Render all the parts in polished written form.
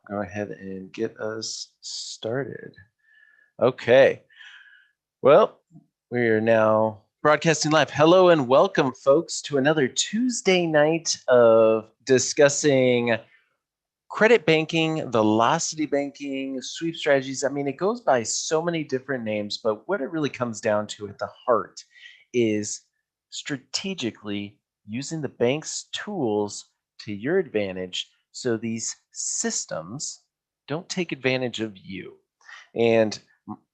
Go ahead and get us started. Okay. Well, we are now broadcasting live. Hello and welcome, folks, to another Tuesday night of discussing credit banking, velocity banking, sweep strategies. I mean, it goes by so many different names, but what it really comes down to at the heart is strategically using the bank's tools to your advantage so these systems don't take advantage of you. And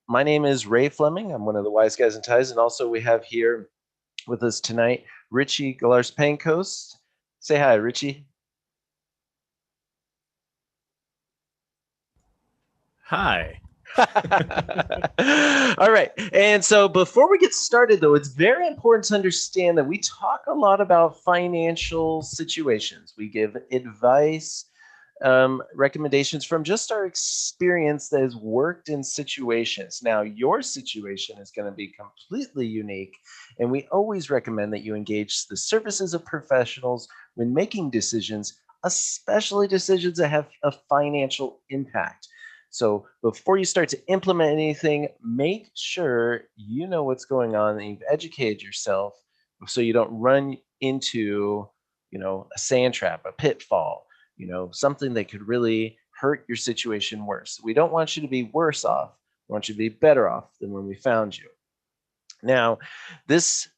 my name is Ray Fleming. I'm one of the wise guys in ties. And also, we have here with us tonight Richie Galars Pankos. Say hi, Richie. Hi. All right. And so before we get started, though, it's very important to understand that we talk a lot about financial situations. We give advice, recommendations from just our experience that has worked in situations. Now, your situation is going to be completely unique. And we always recommend that you engage the services of professionals when making decisions, especially decisions that have a financial impact. So before you start to implement anything, make sure you know what's going on and you've educated yourself so you don't run into, a sand trap, a pitfall, something that could really hurt your situation worse. We don't want you to be worse off. We want you to be better off than when we found you. Now, this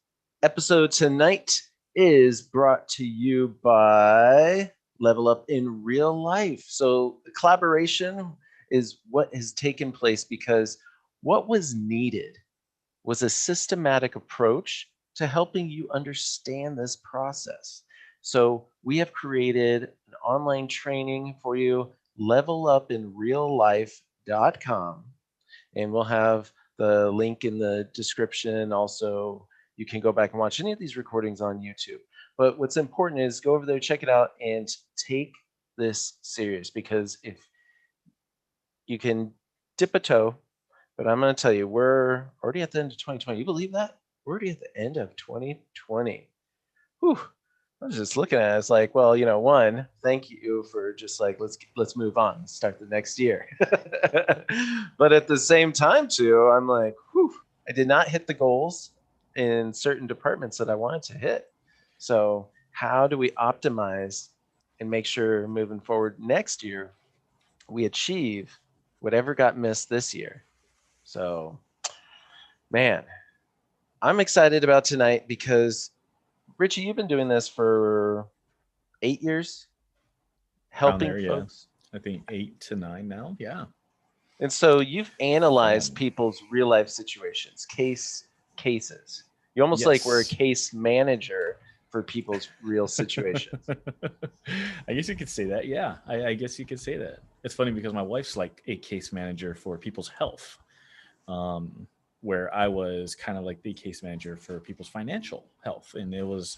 episode tonight is brought to you by Level Up in Real Life. So, collaboration is what has taken place because what was needed was a systematic approach to helping you understand this process. So, we have created an online training for you, levelupinreallife.com, and we'll have the link in the description. Also, you can go back and watch any of these recordings on YouTube. But what's important is go over there, check it out, and take this serious because if you can dip a toe, but I'm going to tell you, we're already at the end of 2020. You believe that? We're already at the end of 2020. Whew. I was just looking at it. It's like, well, one, thank you for just like let's move on, start the next year. But at the same time, too, I'm like, whew, I did not hit the goals in certain departments that I wanted to hit. So how do we optimize and make sure moving forward next year we achieve whatever got missed this year? So, man, I'm excited about tonight because Richie, you've been doing this for 8 years, Around helping there, yeah. folks. I think 8 to 9 now. Yeah. And so you've It's analyzed fun. people's real life situations, cases. You almost like we're a Yes. case manager for people's real situations. I guess you could say that. Yeah. I guess you could say that. It's funny because my wife's like a case manager for people's health, um, where I was kind of like the case manager for people's financial health. And it was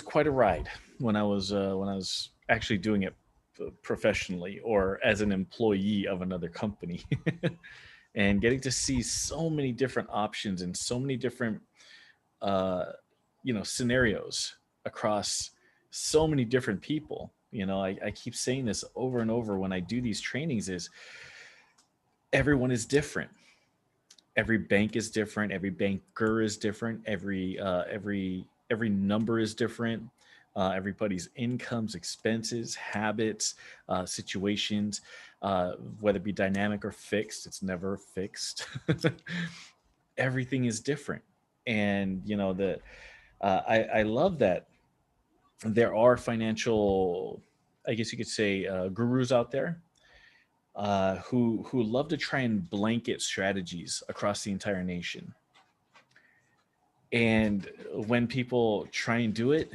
quite a ride when I was actually doing it professionally or as an employee of another company, and getting to see so many different options and so many different uh, scenarios across so many different people. I keep saying this over and over when I do these trainings: is everyone is different. Every bank is different. Every banker is different. Every number is different. Everybody's incomes, expenses, habits, situations, whether it be dynamic or fixed, it's never fixed. Everything is different, and I love that there are financial, I guess you could say, gurus out there, who love to try and blanket strategies across the entire nation. And when people try and do it,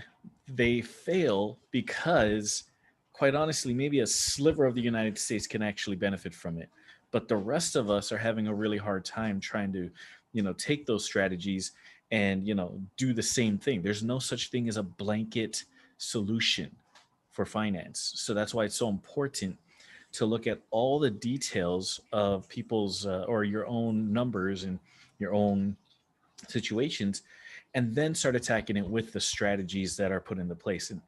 they fail because, quite honestly, maybe a sliver of the United States can actually benefit from it. But the rest of us are having a really hard time trying to, take those strategies and, do the same thing. There's no such thing as a blanket solution for finance. So that's why it's so important to look at all the details of people's or your own numbers and your own situations, and then start attacking it with the strategies that are put into place. And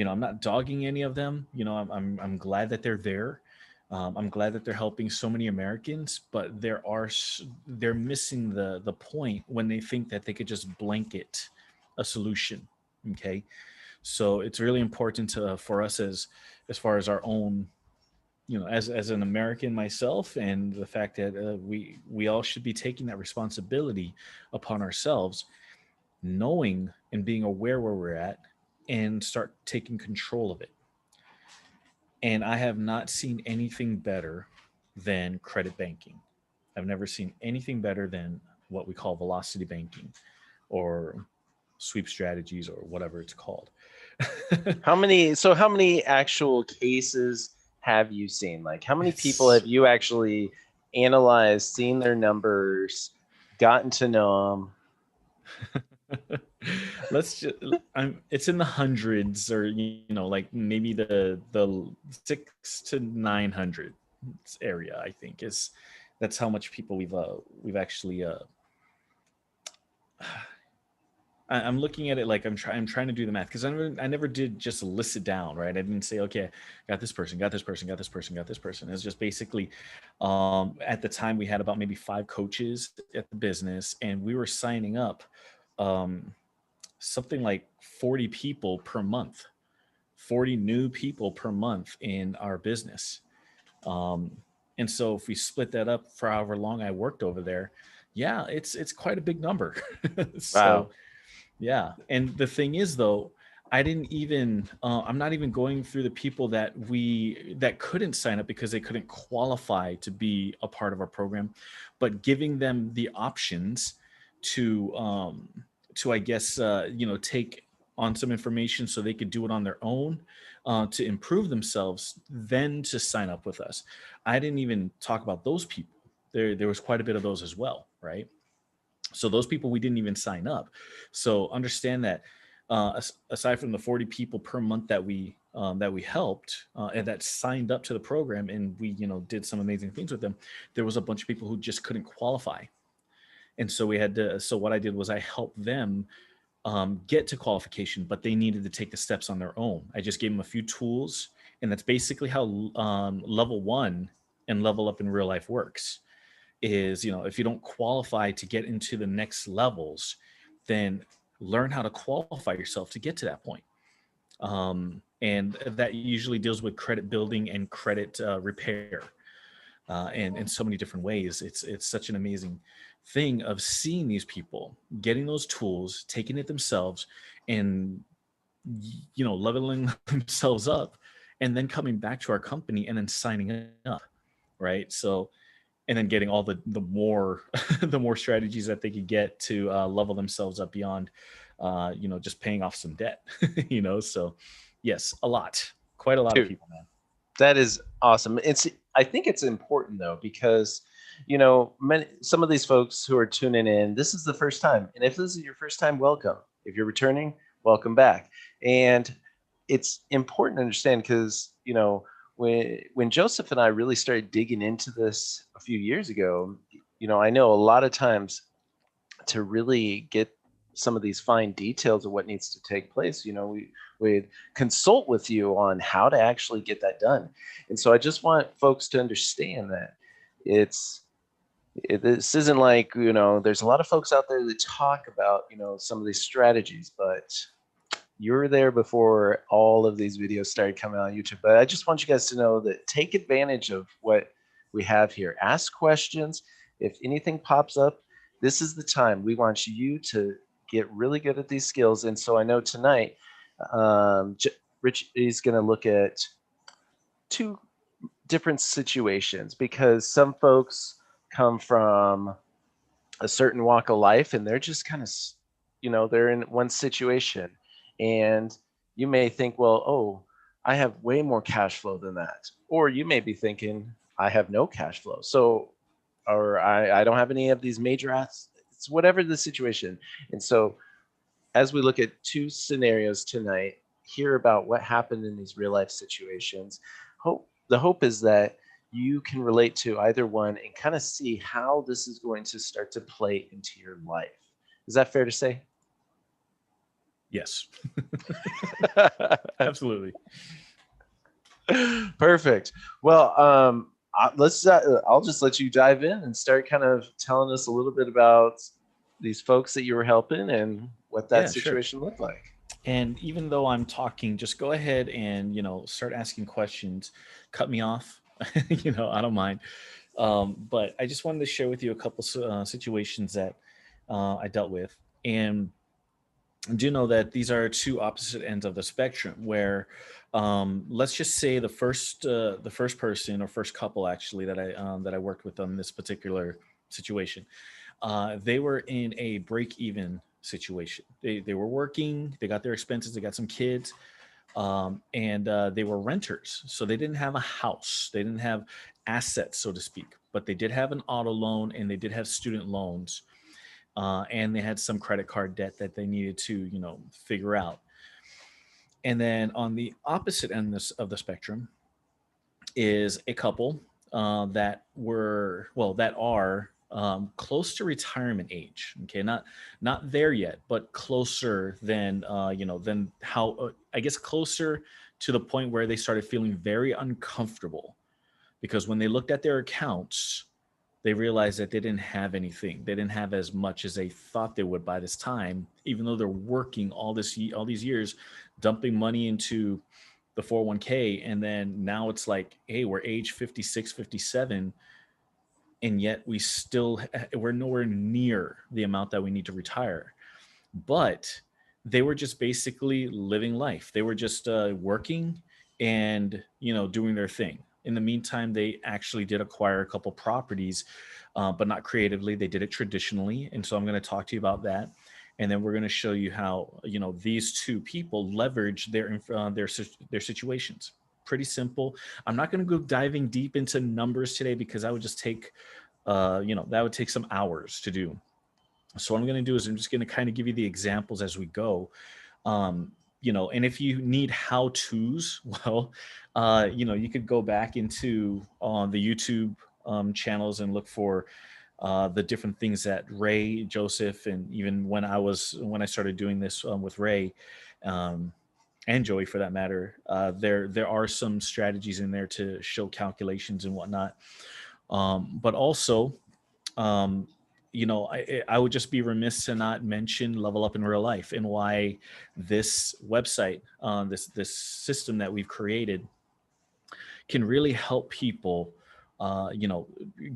I'm not dogging any of them. I'm glad that they're there. I'm glad that they're helping so many Americans, but they're missing the point when they think that they could just blanket a solution. Okay, so it's really important for us as far as our own, as an American myself, and the fact that we all should be taking that responsibility upon ourselves, knowing and being aware where we're at, and start taking control of it. And I have not seen anything better than credit banking. I've never seen anything better than what we call velocity banking or sweep strategies or whatever it's called. How many actual cases have you seen? Like, how many people It's have you actually analyzed, seen their numbers, gotten to know let's just it's in the hundreds, or like maybe the 600 to 900 area, I think, is that's how much people we've actually I'm looking at it like I'm trying to do the math, because I never did just list it down, right? I didn't say, okay, got this person, got this person, got this person, got this person. It's just basically, at the time we had about maybe 5 coaches at the business, and we were signing up um, something like 40 people per month, 40 new people per month in our business. Um, and so if we split that up for however long I worked over there, yeah, it's quite a big number. So Wow. yeah, and the thing is, though, I didn't even I'm not even going through the people that couldn't sign up because they couldn't qualify to be a part of our program, but giving them the options to I guess take on some information so they could do it on their own, to improve themselves, then to sign up with us. I didn't even talk about those people. There was quite a bit of those as well, right? So those people we didn't even sign up. So understand that, aside from the 40 people per month that we helped, and that signed up to the program, and we did some amazing things with them, there was a bunch of people who just couldn't qualify. And so we had to. So what I did was I helped them get to qualification, but they needed to take the steps on their own. I just gave them a few tools, and that's basically how level one and level up in real life works. Is if you don't qualify to get into the next levels, then learn how to qualify yourself to get to that point. And that usually deals with credit building and credit repair, and in so many different ways. It's such an amazing thing of seeing these people getting those tools, taking it themselves, and leveling themselves up, and then coming back to our company and then signing up, right? So, and then getting all the more the more strategies that they could get to level themselves up beyond just paying off some debt. So yes, quite a lot of Dude, people, man. that is awesome. I think it's important though, because some of these folks who are tuning in, this is the first time. And if this is your first time, welcome. If you're returning, welcome back. And it's important to understand, because when Joseph and I really started digging into this a few years ago, I know a lot of times, to really get some of these fine details of what needs to take place, we'd consult with you on how to actually get that done. And so I just want folks to understand that this isn't like, there's a lot of folks out there that talk about, some of these strategies, but you were there before all of these videos started coming out on YouTube. But I just want you guys to know that take advantage of what we have here. Ask questions. If anything pops up, this is the time. We want you to get really good at these skills. And so I know tonight, Rich is going to look at 2 different situations, because some folks come from a certain walk of life, and they're just kind of, they're in one situation, and you may think, well, oh, I have way more cash flow than that. Or you may be thinking, I have no cash flow. So, or I don't have any of these major assets, whatever the situation. And so as we look at 2 scenarios tonight, hear about what happened in these real life situations, the hope is that you can relate to either one and kind of see how this is going to start to play into your life. Is that fair to say? Yes. Absolutely. Perfect. Well, I'll just let you dive in and start kind of telling us a little bit about these folks that you were helping and what that Yeah, sure. situation looked like. And even though I'm talking, just go ahead and, start asking questions. Cut me off. I don't mind. But I just wanted to share with you a couple situations that I dealt with. And do know that these are two opposite ends of the spectrum where let's just say the first person or first couple actually that I worked with on this particular situation, they were in a break even situation. They were working, they got their expenses, they got some kids, and they were renters, so they didn't have a house, they didn't have assets, so to speak, but they did have an auto loan and they did have student loans, and they had some credit card debt that they needed to figure out. And then on the opposite end of the spectrum is a couple that are close to retirement age. Okay, not there yet, but closer than than how I guess closer to the point where they started feeling very uncomfortable because when they looked at their accounts, they realized that they didn't have anything. They didn't have as much as they thought they would by this time, even though they're working all these years, dumping money into the 401k. And then now it's like, hey, we're age 56, 57, and yet we're nowhere near the amount that we need to retire. But they were just basically living life. They were just working and doing their thing. In the meantime, they actually did acquire a couple properties, but not creatively. They did it traditionally, and so I'm going to talk to you about that. And then we're going to show you how these two people leverage their situations. Pretty simple. I'm not going to go diving deep into numbers today because that would just take that would take some hours to do. So what I'm going to do is I'm just going to kind of give you the examples as we go. And if you need how to's, well, you could go back into the YouTube channels and look for the different things that Ray, Joseph, and even when I started doing this with Ray, um, and Joey for that matter, there are some strategies in there to show calculations and whatnot. But also, um, I would just be remiss to not mention Level Up in Real Life and why this website, this system that we've created, can really help people. You know,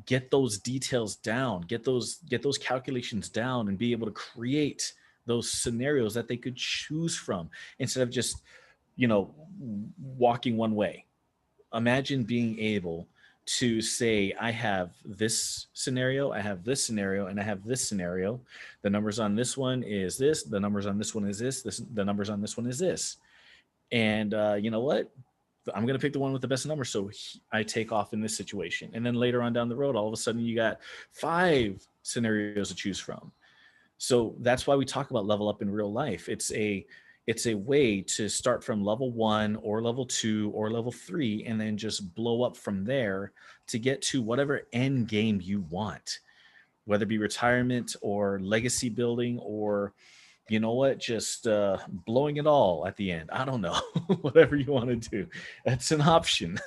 get those details down, get those calculations down, and be able to create those scenarios that they could choose from instead of just walking one way. Imagine being able to say, I have this scenario, I have this scenario, and I have this scenario. The numbers on this one is this, the numbers on this one is this, the numbers on this one is this. And you know what? I'm going to pick the one with the best number. So I take off in this situation. And then later on down the road, all of a sudden you got 5 scenarios to choose from. So that's why we talk about level up in real life. It's a way to start from level 1 or level 2 or level 3 and then just blow up from there to get to whatever end game you want, whether it be retirement or legacy building or just blowing it all at the end. I don't know. Whatever you want to do, that's an option.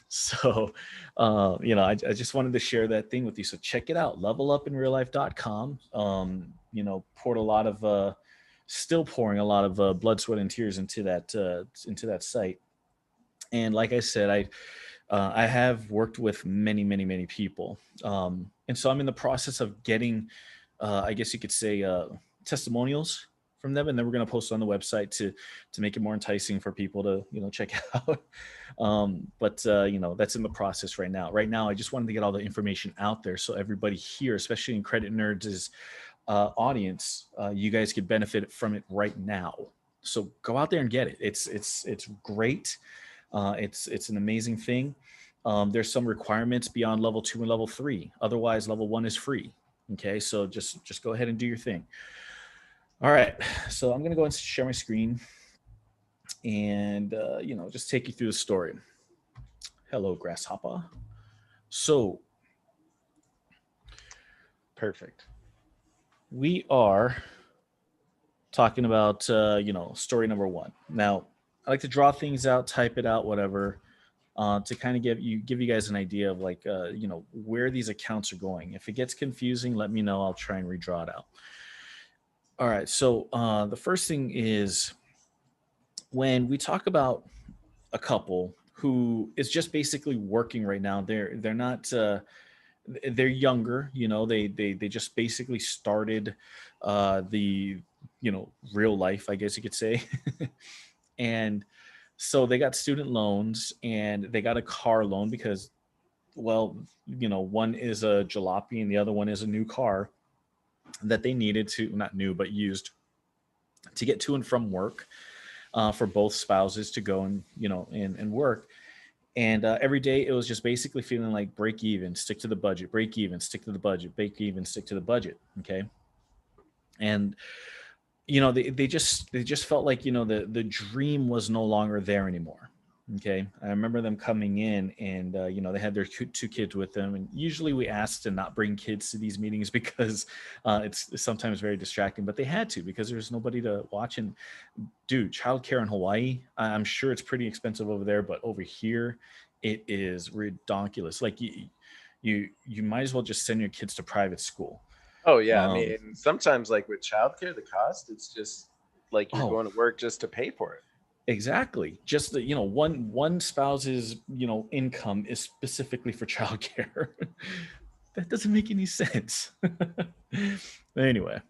So I just wanted to share that thing with you. So check it out, levelupinreallife.com. Poured a lot of still pouring a lot of blood, sweat, and tears into that site. And like I said, I have worked with many, many, many people, and so I'm in the process of getting, I guess you could say, testimonials from them, and then we're going to post it on the website to make it more enticing for people to check out. But that's in the process right now. Right now, I just wanted to get all the information out there so everybody here, especially in Credit Nerds' audience, you guys could benefit from it right now. So go out there and get it. It's great. It's an amazing thing. There's some requirements beyond level 2 and level 3. Otherwise, level 1 is free. Okay, so just go ahead and do your thing. All right, so I'm gonna go and share my screen and just take you through the story. Hello, Grasshopper. So Perfect. we are talking about story number one. Now, I like to draw things out, type it out, whatever, to kind of give you guys an idea of like where these accounts are going. If it gets confusing, let me know. I'll try and redraw it out. All right. So the first thing is when we talk about a couple who is just basically working right now. They're not. They're younger. They just basically started the real life, I guess you could say, and so they got student loans and they got a car loan because, well, one is a jalopy and the other one is a new car that they needed to, not new but used, to get to and from work, for both spouses to go and and work. And every day it was just basically feeling like break even, stick to the budget, break even, stick to the budget, break even, stick to the budget. Okay. And they just felt like the dream was no longer there anymore. Okay. I remember them coming in and they had their two kids with them, and usually we asked to not bring kids to these meetings because it's sometimes very distracting, but they had to because there's nobody to watch. And dude, childcare in Hawaii, I'm sure it's pretty expensive over there, but over here it is ridiculous. Like you might as well just send your kids to private school. Oh yeah, I um mean, sometimes like with childcare, the cost, it's just like you're oh, going to work just to pay for it. exactly. Just the one spouse's income is specifically for childcare. That doesn't make any sense. Anyway,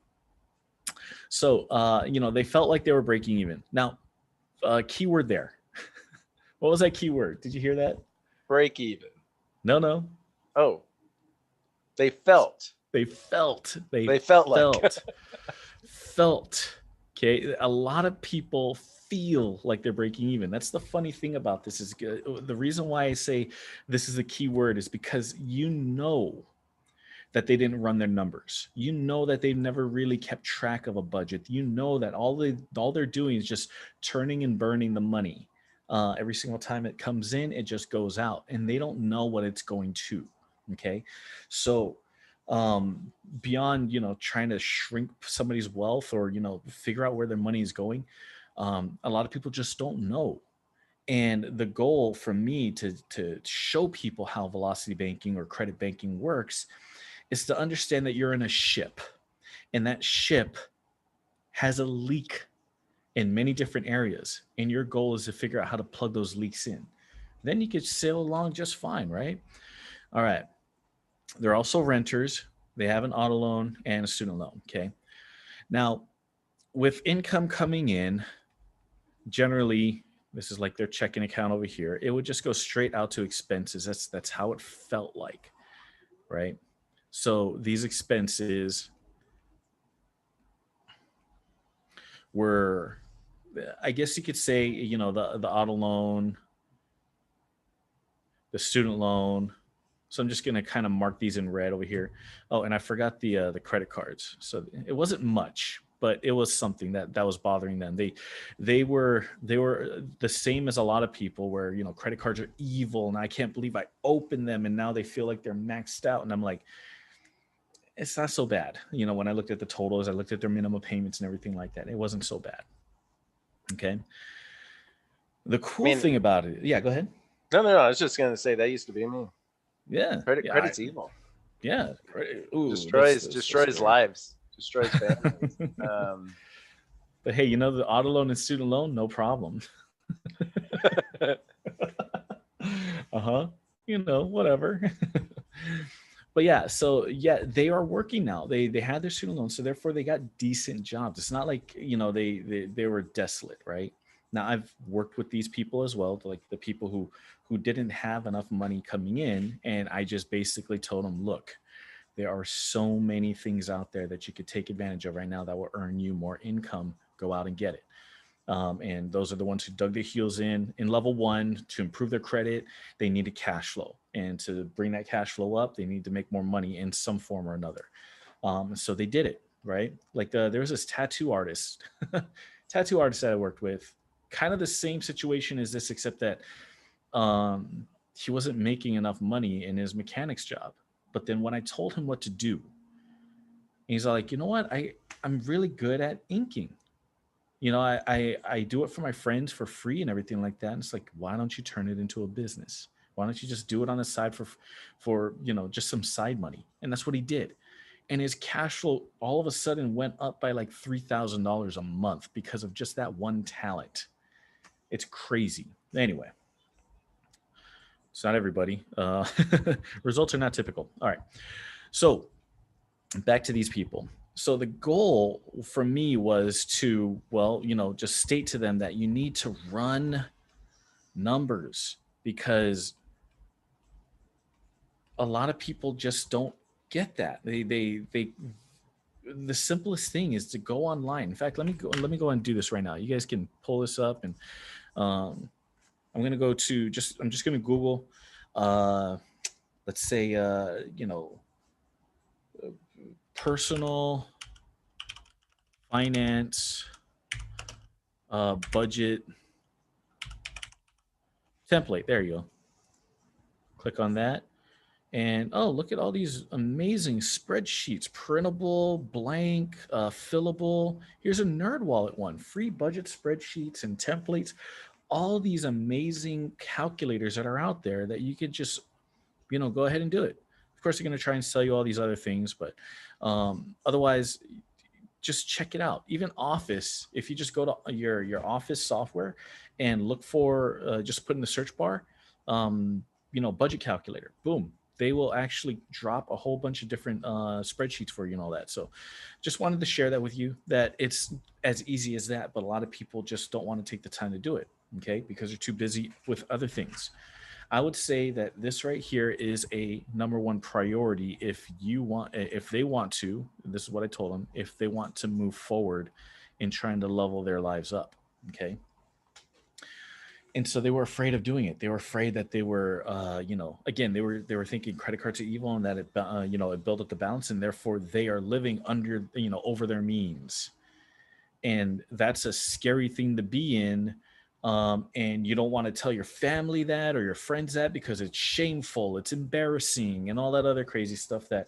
so they felt like they were breaking even. Now, keyword there. What was that keyword? Did you hear that? Break even. No, no. Oh, they felt. They felt. They They felt like. felt. Felt. Okay. A lot of people feel like they're breaking even. That's the funny thing about this. Is the reason why I say this is a key word is because that they didn't run their numbers. That they've never really kept track of a budget. That all they're doing is just turning and burning the money. Every single time it comes in, it just goes out, and they don't know what it's going to. Okay, so beyond trying to shrink somebody's wealth or figure out where their money is going, a lot of people just don't know. And the goal for me to show people how velocity banking or credit banking works is to understand that you're in a ship, and that ship has a leak in many different areas, and your goal is to figure out how to plug those leaks in. Then you could sail along just fine, right? All right. They're also renters. They have an auto loan and a student loan. Okay. Now, with income coming in, generally, this is like their checking account over here. It would just go straight out to expenses. That's how it felt like, right? So these expenses were, I guess you could say, the auto loan, the student loan. So I'm just going to kind of mark these in red over here. Oh, and I forgot the credit cards. So it wasn't much, but it was something that was bothering them. They were the same as a lot of people, where credit cards are evil, and I can't believe I opened them, and now they feel like they're maxed out. And I'm like, it's not so bad. When I looked at the totals, I looked at their minimum payments and everything like that. It wasn't so bad. Okay. The cool thing about it, yeah, go ahead. No. I was just gonna say that used to be me. Yeah. Credit's evil. Yeah. Ooh, destroys lives, destroys families. But hey, the auto loan and student loan, no problem. Whatever. But yeah, so yeah, they are working now. They had their student loan, so therefore they got decent jobs. It's not like they were desolate, right? Now I've worked with these people as well, like the people who didn't have enough money coming in, and I just basically told them, look, there are so many things out there that you could take advantage of right now that will earn you more income. Go out and get it. And those are the ones who dug their heels in level one to improve their credit. They need a cash flow, and to bring that cash flow up, they need to make more money in some form or another. So they did it, right? Like there was this tattoo artist that I worked with, kind of the same situation as this, except that he wasn't making enough money in his mechanic's job. But then when I told him what to do, he's like, you know what? I'm really good at inking. I do it for my friends for free and everything like that. And it's like, why don't you turn it into a business? Why don't you just do it on the side for just some side money? And that's what he did. And his cash flow all of a sudden went up by like $3,000 a month because of just that one talent. It's crazy. Anyway, it's not everybody. Results are not typical. All right. So back to these people. So the goal for me was to, just state to them that you need to run numbers, because a lot of people just don't get that. They the simplest thing is to go online. In fact, let me go and do this right now. You guys can pull this up, and I'm going to go to I'm just going to Google, let's say, personal finance budget template. There you go. Click on that. And oh, look at all these amazing spreadsheets, printable, blank, fillable. Here's a NerdWallet one, free budget spreadsheets and templates. All these amazing calculators that are out there that you could just, go ahead and do it. Of course, they're going to try and sell you all these other things, but otherwise, just check it out. Even Office, if you just go to your Office software and look for, just put in the search bar, budget calculator, boom. They will actually drop a whole bunch of different spreadsheets for you and all that. So just wanted to share that with you, that it's as easy as that, but a lot of people just don't want to take the time to do it, okay? Because they're too busy with other things. I would say that this right here is a number one priority if they want to, this is what I told them, if they want to move forward in trying to level their lives up, okay? And so they were afraid of doing it. They were afraid that they were, again, they were thinking credit cards are evil, and that it built up the balance, and therefore they are living under, over their means. And that's a scary thing to be in. And you don't want to tell your family that or your friends that, because it's shameful, it's embarrassing, and all that other crazy stuff that,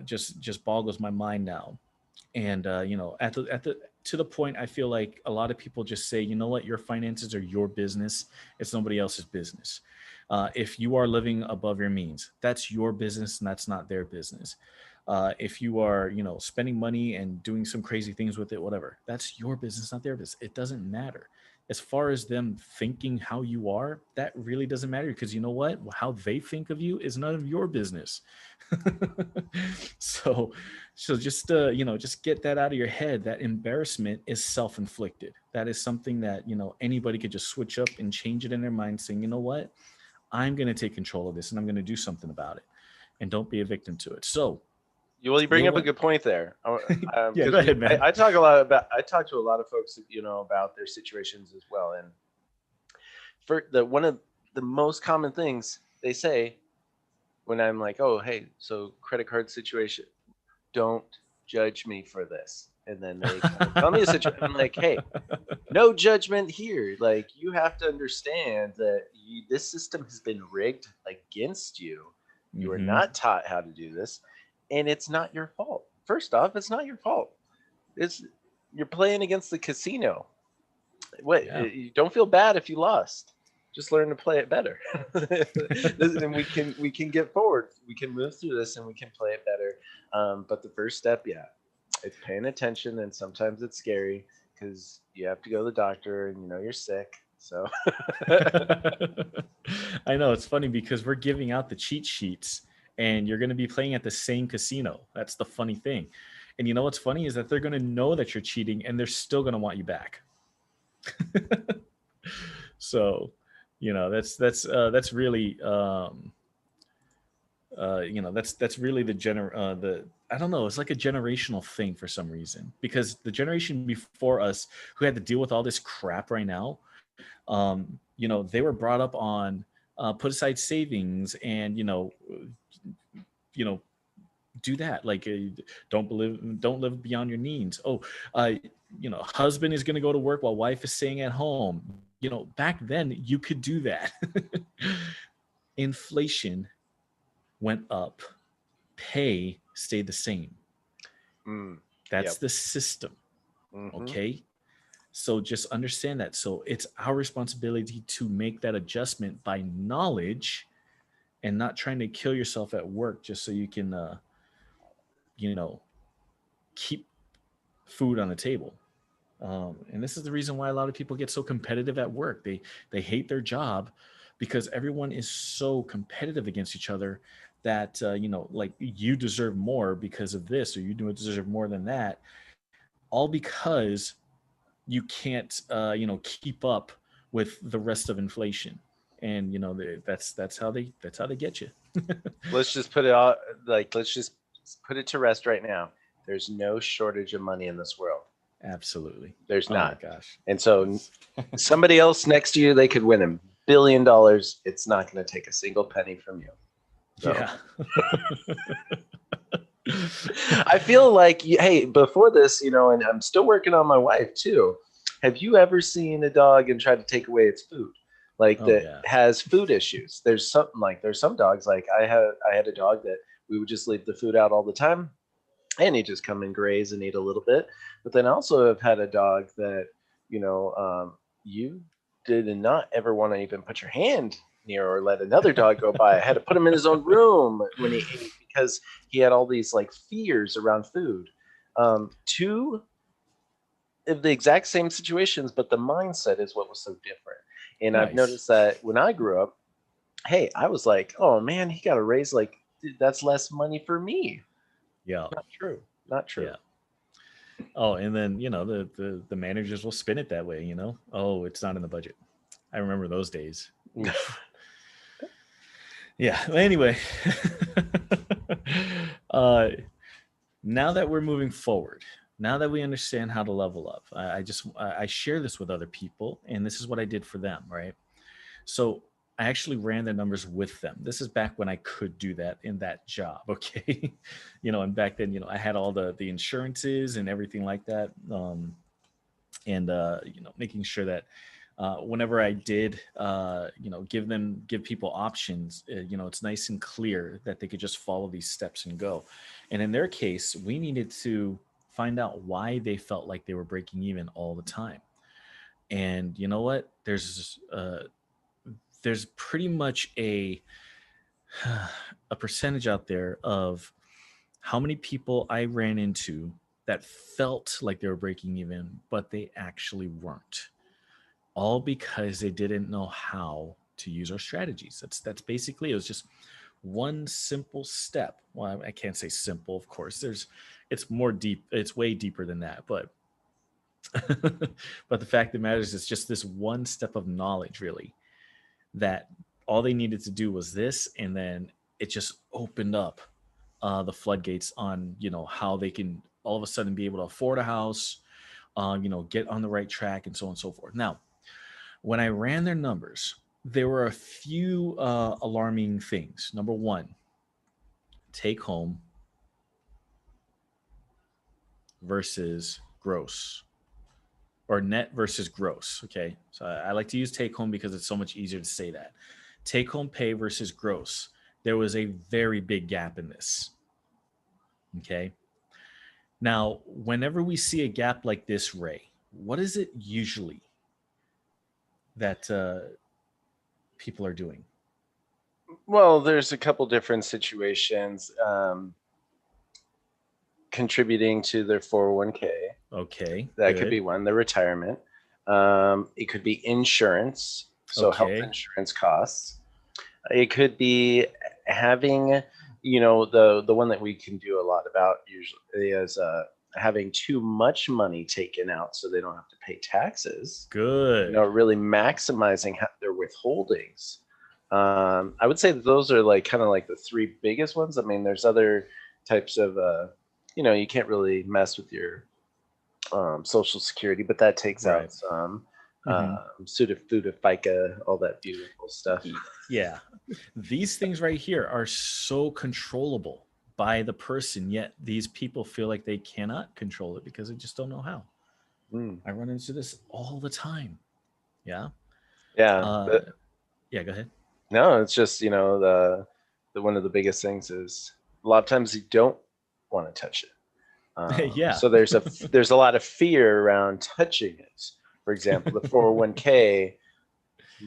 just boggles my mind now. And to the point, I feel like a lot of people just say, you know what, your finances are your business. It's nobody else's business. If you are living above your means, that's your business, and that's not their business. If you are, spending money and doing some crazy things with it, whatever, that's your business, not their business. It doesn't matter. As far as them thinking how you are, that really doesn't matter, because you know what? How they think of you is none of your business. so just just get that out of your head. That embarrassment is self-inflicted. That is something that, anybody could just switch up and change it in their mind, saying, you know what? I'm going to take control of this, and I'm going to do something about it, and don't be a victim to it. So you bring up a good point there. Yeah, go ahead, man. I talk to a lot of folks, about their situations as well. And one of the most common things they say when I'm like, oh, hey, so credit card situation, don't judge me for this. And then they kind of tell me a situation. I'm like, hey, no judgment here. Like, you have to understand that this system has been rigged against you. You are not taught how to do this, and it's not your fault. First off, it's not your fault. You're playing against the casino. You don't feel bad if you lost. Just learn to play it better. And we can get forward. We can move through this, and we can play it better. But the first step, it's paying attention, and sometimes it's scary because you have to go to the doctor, and you're sick. So I know it's funny because we're giving out the cheat sheets, and you're going to be playing at the same casino. That's the funny thing. And you know what's funny is that they're going to know that you're cheating, and they're still going to want you back. So, that's really, that's really the I don't know. It's like a generational thing for some reason, because the generation before us who had to deal with all this crap right now, they were brought up on put aside savings, and do that. Like, don't live beyond your means. Oh, husband is going to go to work while wife is staying at home. Back then you could do that. Inflation went up, pay stayed the same. That's the system. Okay. So just understand that. So it's our responsibility to make that adjustment by knowledge and not trying to kill yourself at work just so you can, you know, keep food on the table. And this is the reason why a lot of people get so competitive at work. They hate their job because everyone is so competitive against each other that like you deserve more because of this, or you do deserve more than that, all because you can't keep up with the rest of inflation. And that's how they get you. Let's just put it all like let's just put it to rest right now. There's no shortage of money in this world. Absolutely. There's Oh my not. gosh. And so It's somebody else next to you, they could win $1 billion. It's not going to take a single penny from you. So yeah. I feel like, hey, before this, and I'm still working on my wife too. Have you ever seen a dog and try to take away its food? Like Oh that yeah. has food issues. There's some dogs like I had a dog that we would just leave the food out all the time, and he'd just come and graze and eat a little bit. But then also have had a dog that you did not ever want to even put your hand near or let another dog go by. I had to put him in his own room when he ate because he had all these like fears around food. Two of the exact same situations, but the mindset is what was so different. And I've Nice. noticed that when I grew up, hey, I was like, oh man, he got to raise like, dude, that's less money for me. Yeah. Not true. Not true. Yeah. Oh, and then the managers will spin it that way. Oh, it's not in the budget. I remember those days. Oof. Yeah. Anyway, uh, now that we're moving forward, now that we understand how to level up, I share this with other people, and this is what I did for them, right? So I actually ran the numbers with them. This is back when I could do that in that job, okay? And back then, I had all the insurances and everything like that, and making sure that whenever I did, give people options, it's nice and clear that they could just follow these steps and go. And in their case, we needed to find out why they felt like they were breaking even all the time. And you know what? There's pretty much a percentage out there of how many people I ran into that felt like they were breaking even, but they actually weren't. All because they didn't know how to use our strategies. That's basically, it was just one simple step. Well, I can't say simple, of course. It's more deep. It's way deeper than that. But but the fact that matters is just this one step of knowledge, really, that all they needed to do was this, and then it just opened up the floodgates on how they can all of a sudden be able to afford a house, get on the right track, and so on and so forth. Now, when I ran their numbers, there were a few alarming things. Number one, take home versus gross, or net versus gross. Okay. So I like to use take home because it's so much easier to say that. Take home pay versus gross. There was a very big gap in this. Okay. Now, whenever we see a gap like this, Ray, what is it usually that people are doing? Well, there's a couple different situations contributing to their 401k. Okay, That could be good. one, their retirement. It could be insurance, so health Okay, insurance costs. It could be having, the one that we can do a lot about usually is having too much money taken out so they don't have to pay taxes. good. Really maximizing their withholdings. I would say that those are like kind of like the three biggest ones. I mean, there's other types of, you can't really mess with your Social Security, but that takes Right. out some Hmm. Sudafed, FICA, all that beautiful stuff. Yeah. These things right here are so controllable by the person, yet these people feel like they cannot control it because they just don't know how. Mm. I run into this all the time. Yeah. Yeah, Uh, but yeah, go ahead. no, it's just the one of the biggest things is a lot of times you don't want to touch it. Yeah. So there's a lot of fear around touching it. For example, the 401k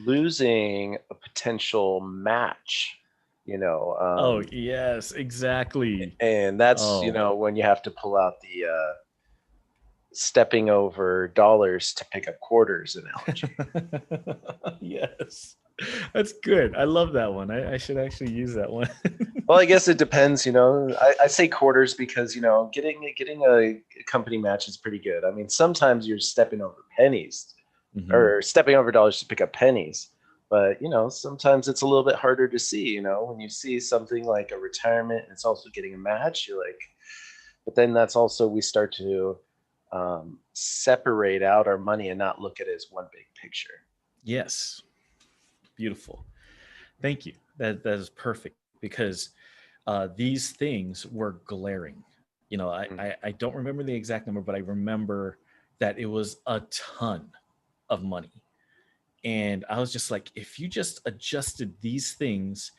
losing a potential match, you know, Oh, yes, exactly. and that's, Oh, when you have to pull out the stepping over dollars to pick up quarters analogy. yes. That's good. I love that one. I should actually use that one. Well, I guess it depends. I say quarters because getting a company match is pretty good. I mean, sometimes you're stepping over pennies Mhm. or stepping over dollars to pick up pennies, but sometimes it's a little bit harder to see. When you see something like a retirement and it's also getting a match, you're like, but then that's also we start to separate out our money and not look at it as one big picture. Yes. Beautiful. Thank you. That is perfect because these things were glaring. Mm. I don't remember the exact number, but I remember that it was a ton of money. And I was just like, if you just adjusted these things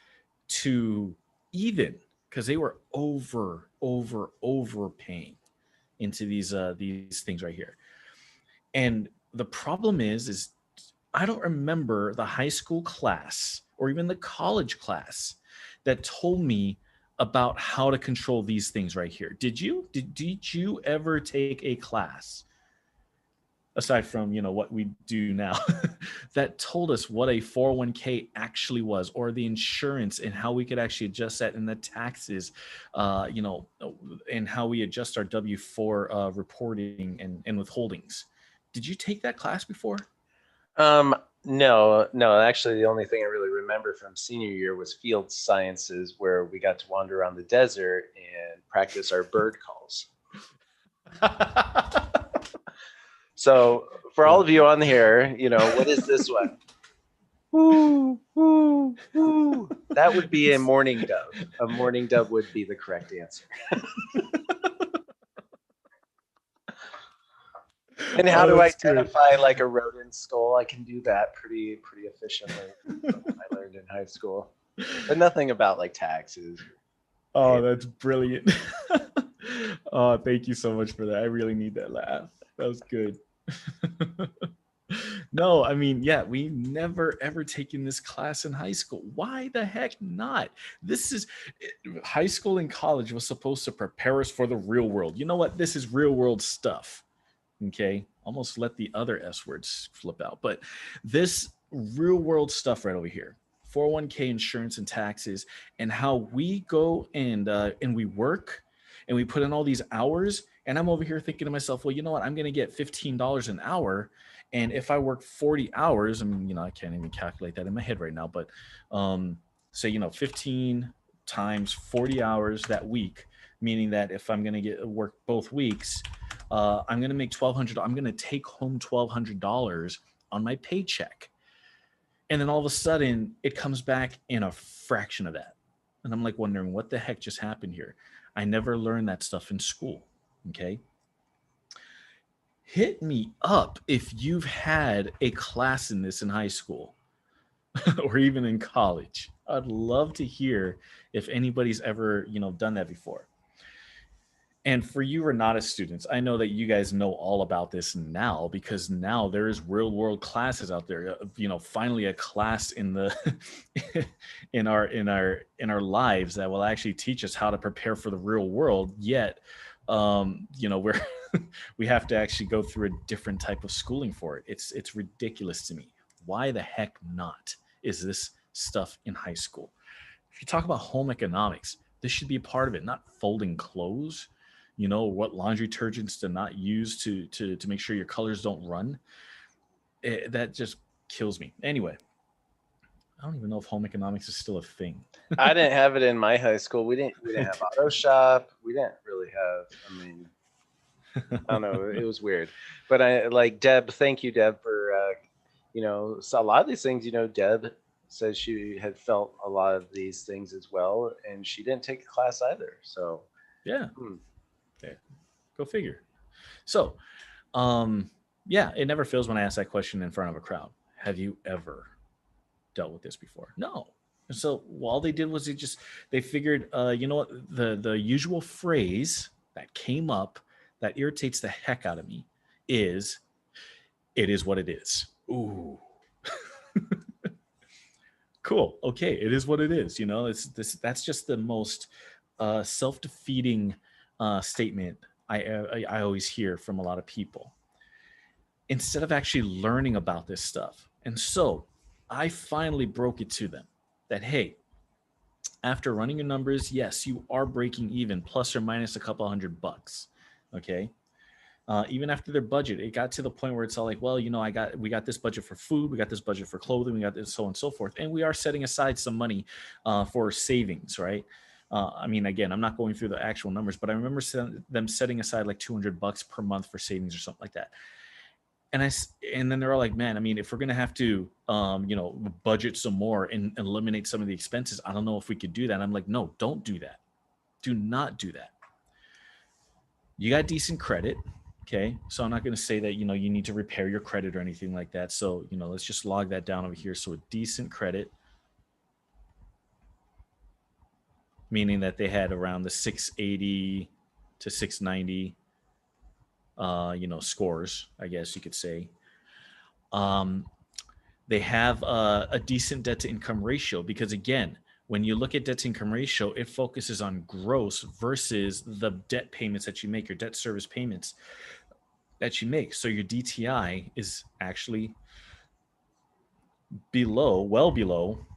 to even, because they were overpaying into these things right here. And the problem is I don't remember the high school class or even the college class that told me about how to control these things right here. Did you? Did you ever take a class aside from what we do now that told us what a 401k actually was, or the insurance and how we could actually adjust that, and the taxes, and how we adjust our W4 reporting and withholdings? Did you take that class before? No, no. Actually, the only thing I really remember from senior year was field sciences, where we got to wander around the desert and practice our bird calls. So, for all Yeah. of you on here, what is this one? Woo, woo, woo. That would be a mourning dove. A mourning dove would be the correct answer. And how Oh, to that's great. identify like a rodent skull? I can do that pretty efficiently from what I learned in high school, but nothing about like taxes. Oh, that's brilliant. Oh, thank you so much for that. I really need that laugh. That was good. No, I mean, yeah, we never ever taken this class in high school. Why the heck not? This is high school and college was supposed to prepare us for the real world. You know what? This is real world stuff. Okay. Almost let the other S words flip out. But this real world stuff right over here, 401k insurance and taxes, and how we go and we work and we put in all these hours. And I'm over here thinking to myself, well, you know what? I'm going to get $15 an hour. And if I work 40 hours, I mean, I can't even calculate that in my head right now, but say, 15 times 40 hours that week, meaning that if I'm going to get work both weeks, I'm going to make $1,200. I'm going to take home $1,200 on my paycheck. And then all of a sudden it comes back in a fraction of that. And I'm like wondering what the heck just happened here. I never learned that stuff in school. Okay. Hit me up if you've had a class in this in high school or even in college. I'd love to hear if anybody's ever, done that before. And for you Renata students, I know that you guys know all about this now because now there's real world classes out there. Finally a class in the in our lives that will actually teach us how to prepare for the real world. Yet, we're we have to actually go through a different type of schooling for it. It's ridiculous to me. Why the heck not? Is this stuff in high school? If you talk about home economics, this should be a part of it, not folding clothes. What laundry detergents to not use to make sure your colors don't run. That just kills me. Anyway, I don't even know if home economics is still a thing. I didn't have it in my high school. We didn't have auto shop. We didn't really have. I mean, I don't know. It was weird, but I like Deb. Thank you, Deb, for so a lot of these things. Deb says she had felt a lot of these things as well, and she didn't take a class either. So Yeah. Okay. Go figure. So, yeah, it never fails when I ask that question in front of a crowd. Have you ever dealt with this before? No. And so all they did was they figured, what, the usual phrase that came up that irritates the heck out of me is It is what it is. Ooh. Cool. Okay, it is what it is. You know, it's this. That's just the most self-defeating statement I always hear from a lot of people. Instead of actually learning about this stuff, and so I finally broke it to them that hey, after running your numbers, yes, you are breaking even, plus or minus a couple $100. Okay, even after their budget, it got to the point where it's all like, well, you know, we got this budget for food, we got this budget for clothing, we got this so on and so forth, and we are setting aside some money for savings, right? I mean, again, I'm not going through the actual numbers, but I remember them setting aside like $200 per month for savings or something like that. And then they're all like, man, I mean, if we're gonna have to, you know, budget some more and eliminate some of the expenses, I don't know if we could do that. And I'm like, no, don't do that. Do not do that. You got decent credit. Okay. So I'm not going to say that, you know, you need to repair your credit or anything like that. So, you know, let's just log that down over here. So a decent credit, meaning that they had around the 680 to 690, you know, scores, I guess you could say. Um, they have a decent debt to income ratio because, again, when you look at debt to income ratio, it focuses on gross versus the debt payments that you make, your debt service payments that you make. So your DTI is actually below, well below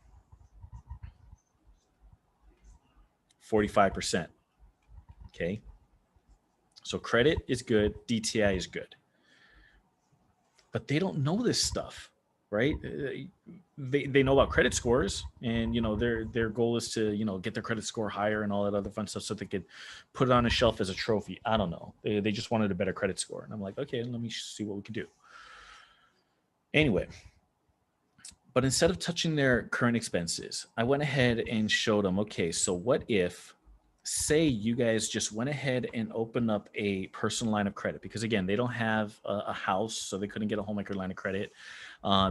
45%. Okay. So credit is good, DTI is good. But they don't know this stuff, right? They know about credit scores, and you know their goal is to, you know, get their credit score higher and all that other fun stuff so they could put it on a shelf as a trophy. I don't know. They just wanted a better credit score. And I'm like, okay, let me see what we can do. Anyway, but instead of touching their current expenses, I went ahead and showed them, okay, so what if, say, you guys just went ahead and opened up a personal line of credit? Because again, they don't have a house, so they couldn't get a home equity line of credit.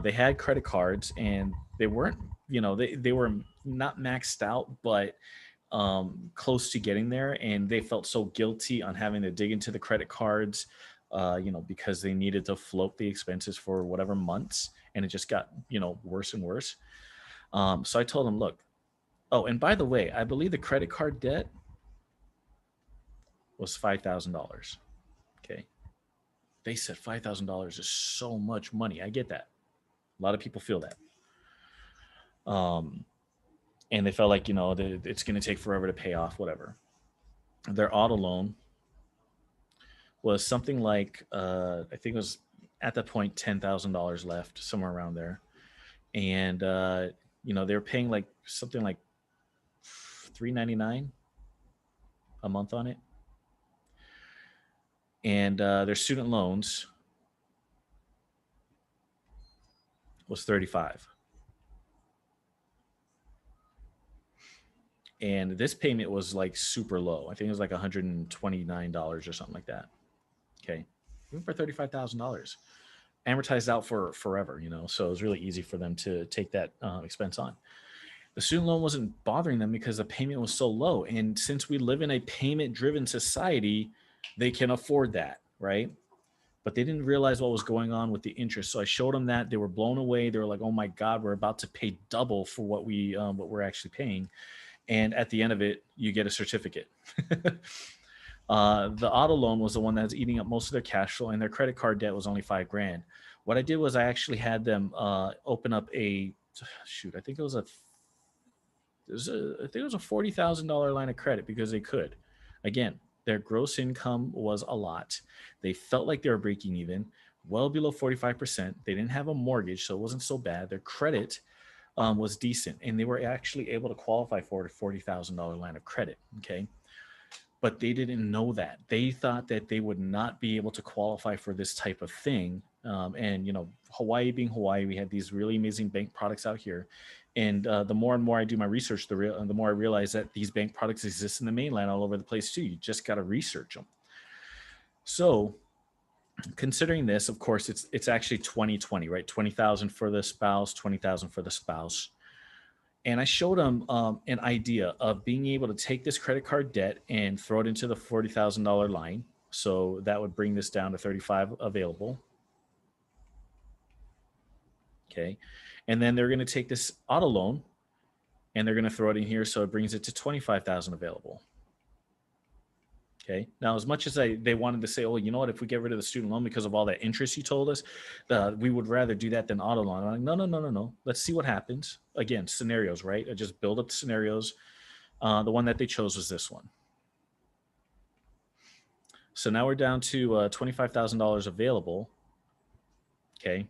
They had credit cards, and they weren't, you know, they were not maxed out, but close to getting there. And they felt so guilty on having to dig into the credit cards, you know, because they needed to float the expenses for whatever months, and it just got, you know, worse and worse. So I told them, look, oh, and by the way, I believe the credit card debt was $5,000. Okay. They said $5,000 is so much money. I get that. A lot of people feel that. And they felt like, you know, it's going to take forever to pay off, whatever. Their auto loan was something like, I think it was at that point $10,000 left, somewhere around there. And, you know, they were paying like something like $399 a month on it. And their student loans was 35. And this payment was like super low. I think it was like $129 or something like that. Okay. Even for $35,000 amortized out for forever, you know, so it was really easy for them to take that expense on. The student loan wasn't bothering them because the payment was so low. And since we live in a payment driven society, they can afford that, right? But they didn't realize what was going on with the interest. So I showed them that. They were blown away. They were like, "Oh my God, we're about to pay double for what we're actually paying." And at the end of it, you get a certificate. The auto loan was the one that was eating up most of their cash flow, and their credit card debt was only $5,000. What I did was I actually had them open up a shoot. I think it was a $40,000 line of credit because they could. Again, their gross income was a lot. They felt like they were breaking even, well below 45%. They didn't have a mortgage, so it wasn't so bad. Their credit was decent, and they were actually able to qualify for a $40,000 line of credit. Okay. But they didn't know that. They thought that they would not be able to qualify for this type of thing. And, you know, Hawaii being Hawaii, we have these really amazing bank products out here. And the more and more I do my research, the more I realize that these bank products exist in the mainland all over the place too. You just got to research them. So considering this, of course, it's actually 2020, right? 20,000 for the spouse, 20,000 for the spouse. And I showed them an idea of being able to take this credit card debt and throw it into the $40,000 line. So that would bring this down to 35 available. Okay. And then they're going to take this auto loan and they're going to throw it in here. So it brings it to 25,000 available. Okay. Now, as much as they wanted to say, oh, you know what, if we get rid of the student loan because of all that interest you told us, we would rather do that than auto loan. I'm like, no. Let's see what happens. Again, scenarios, right? I just build up the scenarios. The one that they chose was this one. So now we're down to $25,000 available. Okay.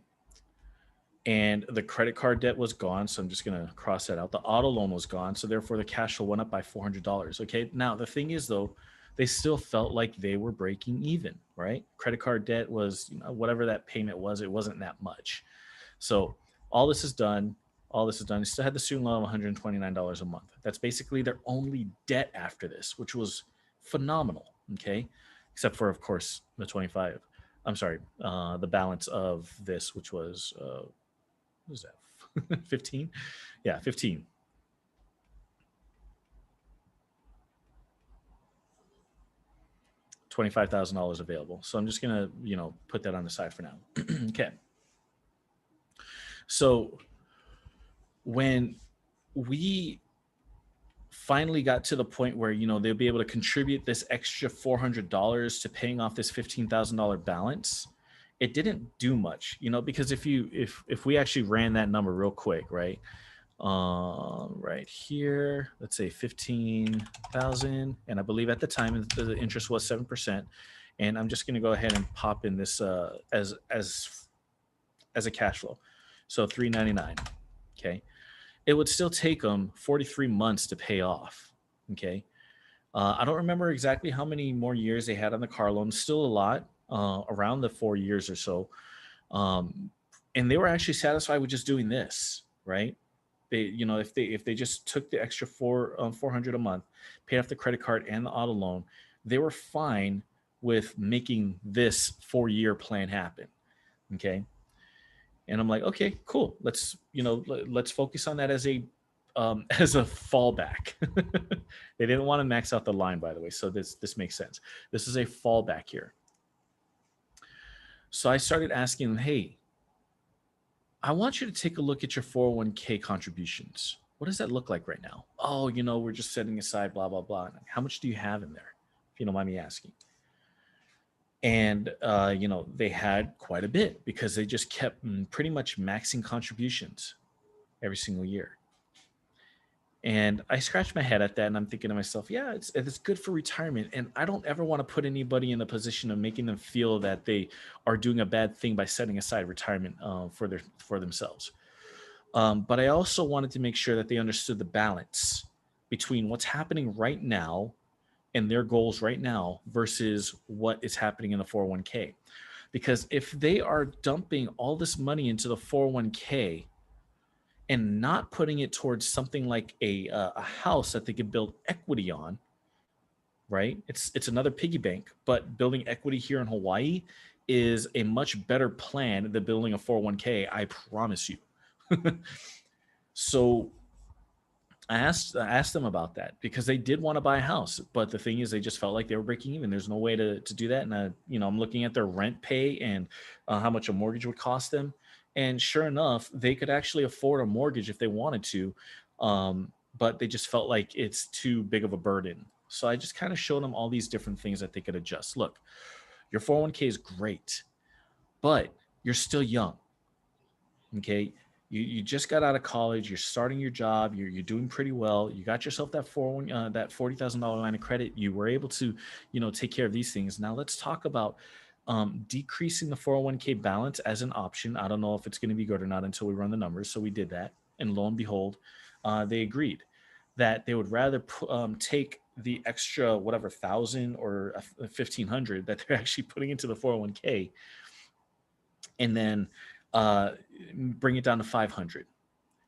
And the credit card debt was gone. So I'm just going to cross that out. The auto loan was gone. So therefore the cash flow went up by $400. Okay. Now the thing is though, they still felt like they were breaking even, right? Credit card debt was, whatever that payment was, it wasn't that much. So all this is done. They still had the student loan of $129 a month. That's basically their only debt after this, which was phenomenal. Okay. Except for, of course, the the balance of this, which was, what was that? 15? Yeah, 15. $25,000 available. So I'm just going to, put that on the side for now. Okay. So when we finally got to the point where, they'll be able to contribute this extra $400 to paying off this $15,000 balance, it didn't do much, because if we actually ran that number real quick, right? Right here, let's say 15,000, and I believe at the time the interest was 7%. And I'm just going to go ahead and pop in this as a cash flow. So $399. Okay, it would still take them 43 months to pay off. Okay, I don't remember exactly how many more years they had on the car loan. Still a lot, around the 4 years or so. And they were actually satisfied with just doing this, right? They, if they just took the extra $400 a month, paid off the credit card and the auto loan, they were fine with making this 4-year plan happen. Okay. And I'm like, okay, cool. Let's focus on that as a fallback. They didn't want to max out the line, by the way. So this makes sense. This is a fallback here. So I started asking them, hey, I want you to take a look at your 401k contributions. What does that look like right now? Oh, we're just setting aside blah, blah, blah. How much do you have in there? If you don't mind me asking. And, they had quite a bit because they just kept pretty much maxing contributions every single year. And I scratched my head at that and I'm thinking to myself, yeah, it's good for retirement. And I don't ever want to put anybody in the position of making them feel that they are doing a bad thing by setting aside retirement for themselves. But I also wanted to make sure that they understood the balance between what's happening right now and their goals right now versus what is happening in the 401k. Because if they are dumping all this money into the 401k and not putting it towards something like a house that they could build equity on, right? It's another piggy bank, but building equity here in Hawaii is a much better plan than building a 401k, I promise you. So I asked them about that because they did want to buy a house, but the thing is they just felt like they were breaking even. There's no way to do that. And I'm looking at their rent pay and how much a mortgage would cost them. And sure enough, they could actually afford a mortgage if they wanted to, but they just felt like it's too big of a burden. So I just kind of showed them all these different things that they could adjust. Look, your 401k is great, but you're still young. Okay. You just got out of college. You're starting your job. You're doing pretty well. You got yourself that $40,000 line of credit. You were able to, take care of these things. Now let's talk about decreasing the 401k balance as an option. I don't know if it's going to be good or not until we run the numbers. So we did that. And lo and behold, they agreed that they would rather take the extra, whatever, 1,000 or 1,500 that they're actually putting into the 401k and then bring it down to 500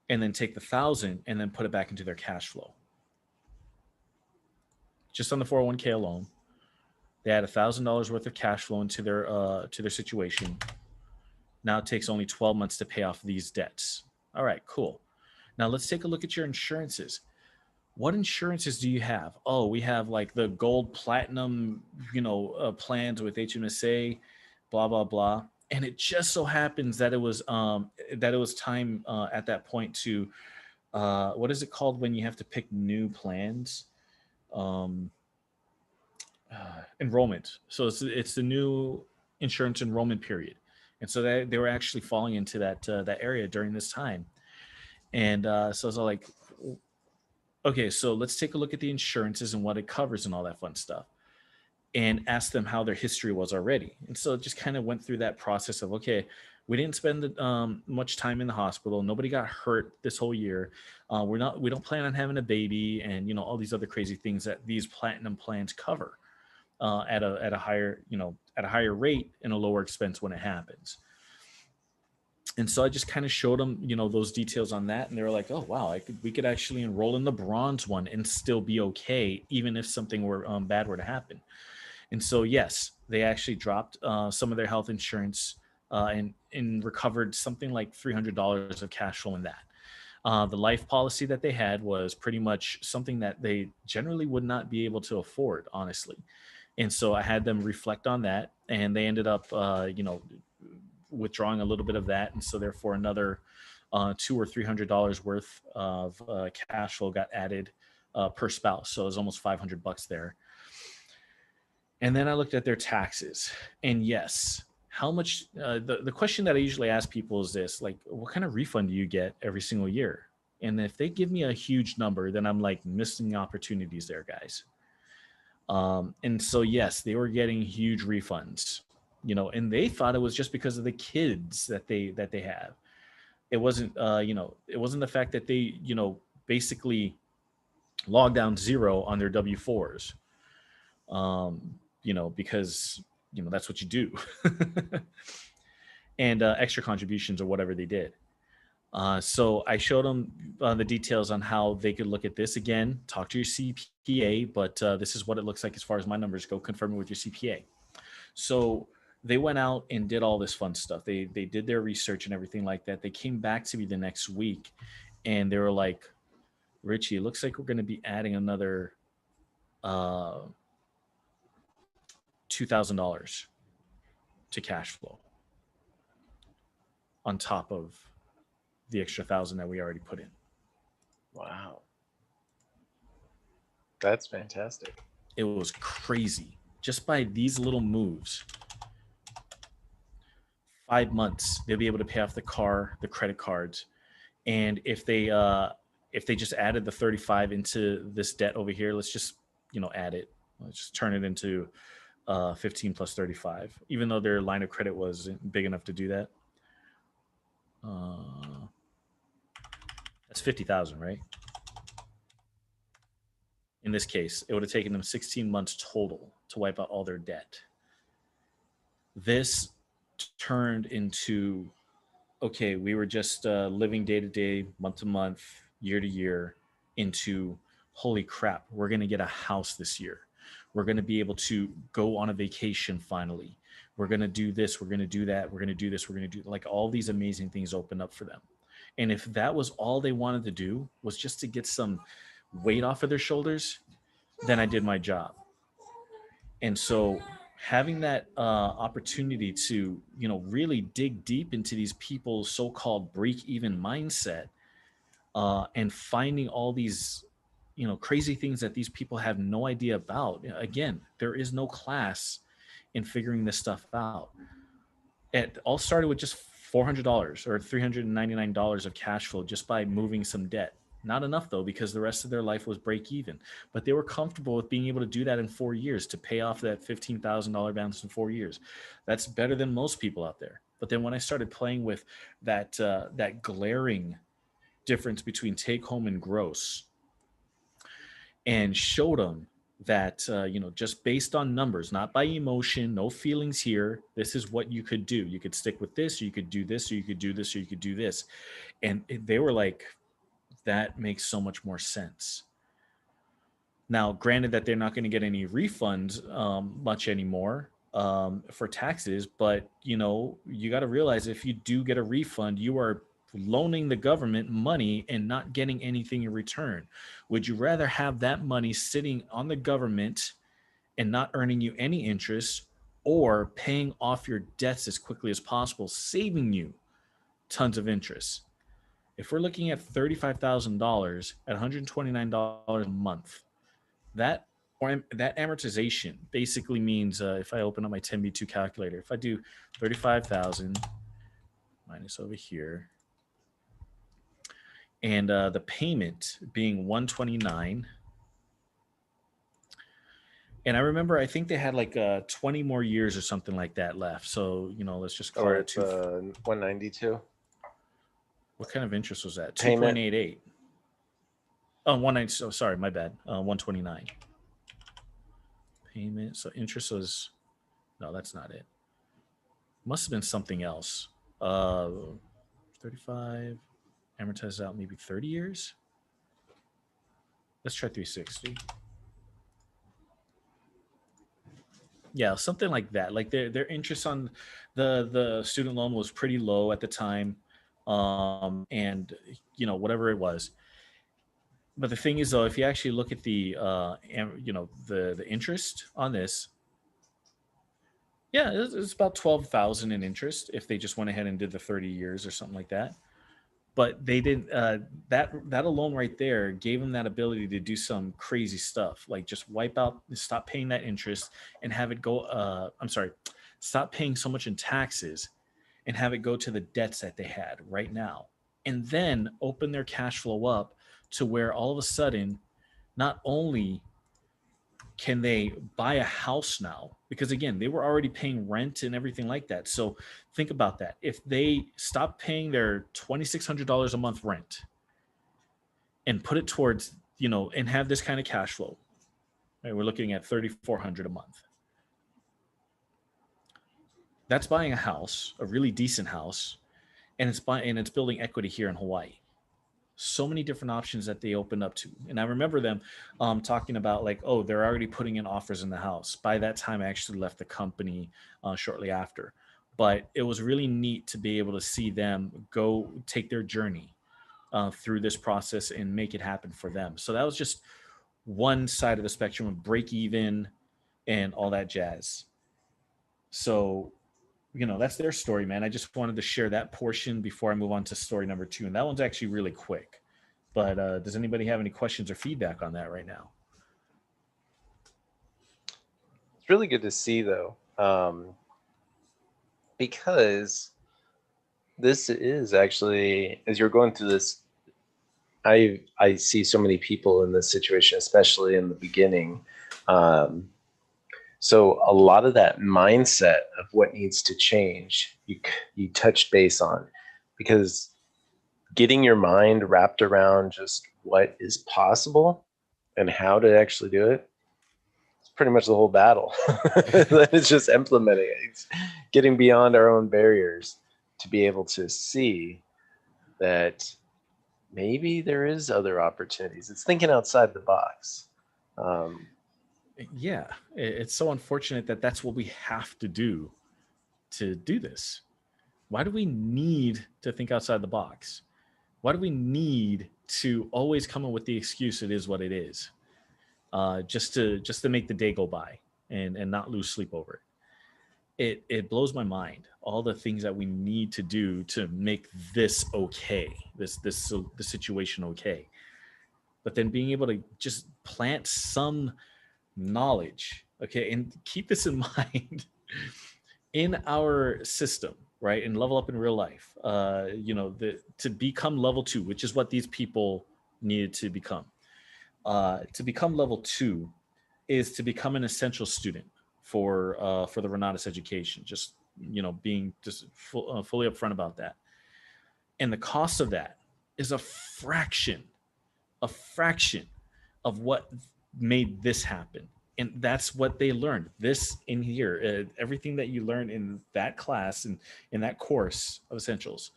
and then take the 1,000 and then put it back into their cash flow. Just on the 401k alone, they had $1,000 worth of cash flow into their situation. Now it takes only 12 months to pay off these debts. All right, cool. Now let's take a look at your insurances. What insurances do you have? Oh, we have like the gold platinum, plans with HMSA, blah, blah, blah. And it just so happens that it was time at that point to what is it called when you have to pick new plans? Um, Enrollment. So it's the new insurance enrollment period, and so they were actually falling into that area during this time. And so I was all like, okay, so let's take a look at the insurances and what it covers and all that fun stuff, and ask them how their history was already. And so it just kind of went through that process of, okay, we didn't spend much time in the hospital. Nobody got hurt this whole year. We don't plan on having a baby, and all these other crazy things that these platinum plans cover at a higher at a higher rate and a lower expense when it happens. And so I just kind of showed them those details on that, and they were like, oh wow, we could actually enroll in the bronze one and still be okay, even if something were bad were to happen. And so, yes, they actually dropped some of their health insurance and recovered something like $300 of cash flow in that. The life policy that they had was pretty much something that they generally would not be able to afford, honestly. And so I had them reflect on that, and they ended up, withdrawing a little bit of that, and so therefore another $200 or $300 worth of cash flow got added per spouse. So it was almost $500 there. And then I looked at their taxes, and yes, how much? The question that I usually ask people is this: like, what kind of refund do you get every single year? And if they give me a huge number, then I'm like missing opportunities there, guys. And so yes, they were getting huge refunds, and they thought it was just because of the kids that they have. It wasn't, it wasn't the fact that they, basically logged down zero on their W-4s. Because that's what you do, and extra contributions or whatever they did. So I showed them the details on how they could look at this. Again, talk to your CPA, but this is what it looks like as far as my numbers go. Confirm it with your CPA. So they went out and did all this fun stuff. They did their research and everything like that. They came back to me the next week, and they were like, Richie, it looks like we're going to be adding another $2,000 to cash flow on top of the extra 1,000 that we already put in. Wow. That's fantastic. It was crazy. Just by these little moves, 5 months, they'll be able to pay off the car, the credit cards. And if they just added the 35 into this debt over here, let's just, add it. Let's just turn it into 15 plus 35, even though their line of credit wasn't big enough to do that. That's 50,000, right? In this case, it would have taken them 16 months total to wipe out all their debt. This turned into, okay, we were just living day to day, month to month, year to year, into, holy crap, we're going to get a house this year. We're going to be able to go on a vacation finally. We're going to do this. We're going to do that. We're going to do this. We're going to do, like, all these amazing things open up for them. And if that was all they wanted to do, was just to get some weight off of their shoulders, then I did my job. And so having that opportunity to, really dig deep into these people's so-called break-even mindset, and finding all these, crazy things that these people have no idea about. Again, there is no class in figuring this stuff out. It all started with just $400 or $399 of cash flow just by moving some debt. Not enough, though, because the rest of their life was break even. But they were comfortable with being able to do that in 4 years, to pay off that $15,000 balance in 4 years. That's better than most people out there. But then when I started playing with that glaring difference between take home and gross, and showed them that, just based on numbers, not by emotion, no feelings here, this is what you could do. You could stick with this, or you could do this, or you could do this, or you could do this. And they were like, that makes so much more sense. Now, granted that they're not going to get any refunds much anymore for taxes, but you got to realize, if you do get a refund, you are loaning the government money and not getting anything in return. Would you rather have that money sitting on the government and not earning you any interest, or paying off your debts as quickly as possible, saving you tons of interest. If we're looking at $35,000 at $129 a month, that that amortization basically means if I open up my 10b2 calculator, if I do 35,000 minus over here, and the payment being 129, and I remember I think they had like 20 more years or something like that left. So let's just call Or it it's 192 What kind of interest was that? payment. 2.88. Oh, 190. So sorry, my bad. 129 payment. So interest was no, that's not it. Must have been something else. 35 amortized out maybe 30 years. Let's try 360. Yeah, something like that. Like their interest on the student loan was pretty low at the time, and whatever it was. But the thing is, though, if you actually look at the the interest on this, yeah, it's about 12,000 in interest if they just went ahead and did the 30 years or something like that. But they didn't. That alone right there gave them that ability to do some crazy stuff, like just wipe out, stop paying that interest, and have it go. I'm sorry, stop paying so much in taxes, and have it go to the debts that they had right now, and then open their cash flow up to where all of a sudden, not only can they buy a house now, because again they were already paying rent and everything like that. So think about that. If they stop paying their $2,600 a month rent and put it towards and have this kind of cash flow, right, we're looking at 3,400 a month. That's buying a house, a really decent house, and it's building equity here in Hawaii. So many different options that they opened up to. And I remember them talking about like, oh, they're already putting in offers in the house. By that time, I actually left the company shortly after. But it was really neat to be able to see them go take their journey through this process and make it happen for them. So that was just one side of the spectrum of break even and all that jazz. So that's their story, man. I just wanted to share that portion before I move on to story number 2. And that one's actually really quick. But does anybody have any questions or feedback on that right now? It's really good to see, though, because this is actually, as you're going through this, I see so many people in this situation, especially in the beginning. So a lot of that mindset of what needs to change, you touched base on, because getting your mind wrapped around just what is possible and how to actually do it, it's pretty much the whole battle. It's just implementing it. It's getting beyond our own barriers to be able to see that maybe there is other opportunities. It's thinking outside the box. Yeah, it's so unfortunate that that's what we have to do this. Why do we need to think outside the box? Why do we need to always come up with the excuse it is what it is, just to make the day go by and not lose sleep over it? It blows my mind, all the things that we need to do to make this okay, the situation okay. But then being able to just plant some knowledge, okay, and keep this in mind in our system, right, and level up in real life. To become level 2, which is what these people needed to become. To become level 2 is to become an essential student for the Renatus education. Just being just fully upfront about that. And the cost of that is a fraction of what made this happen. And that's what they learned. This in here, everything that you learn in that class and in that course of essentials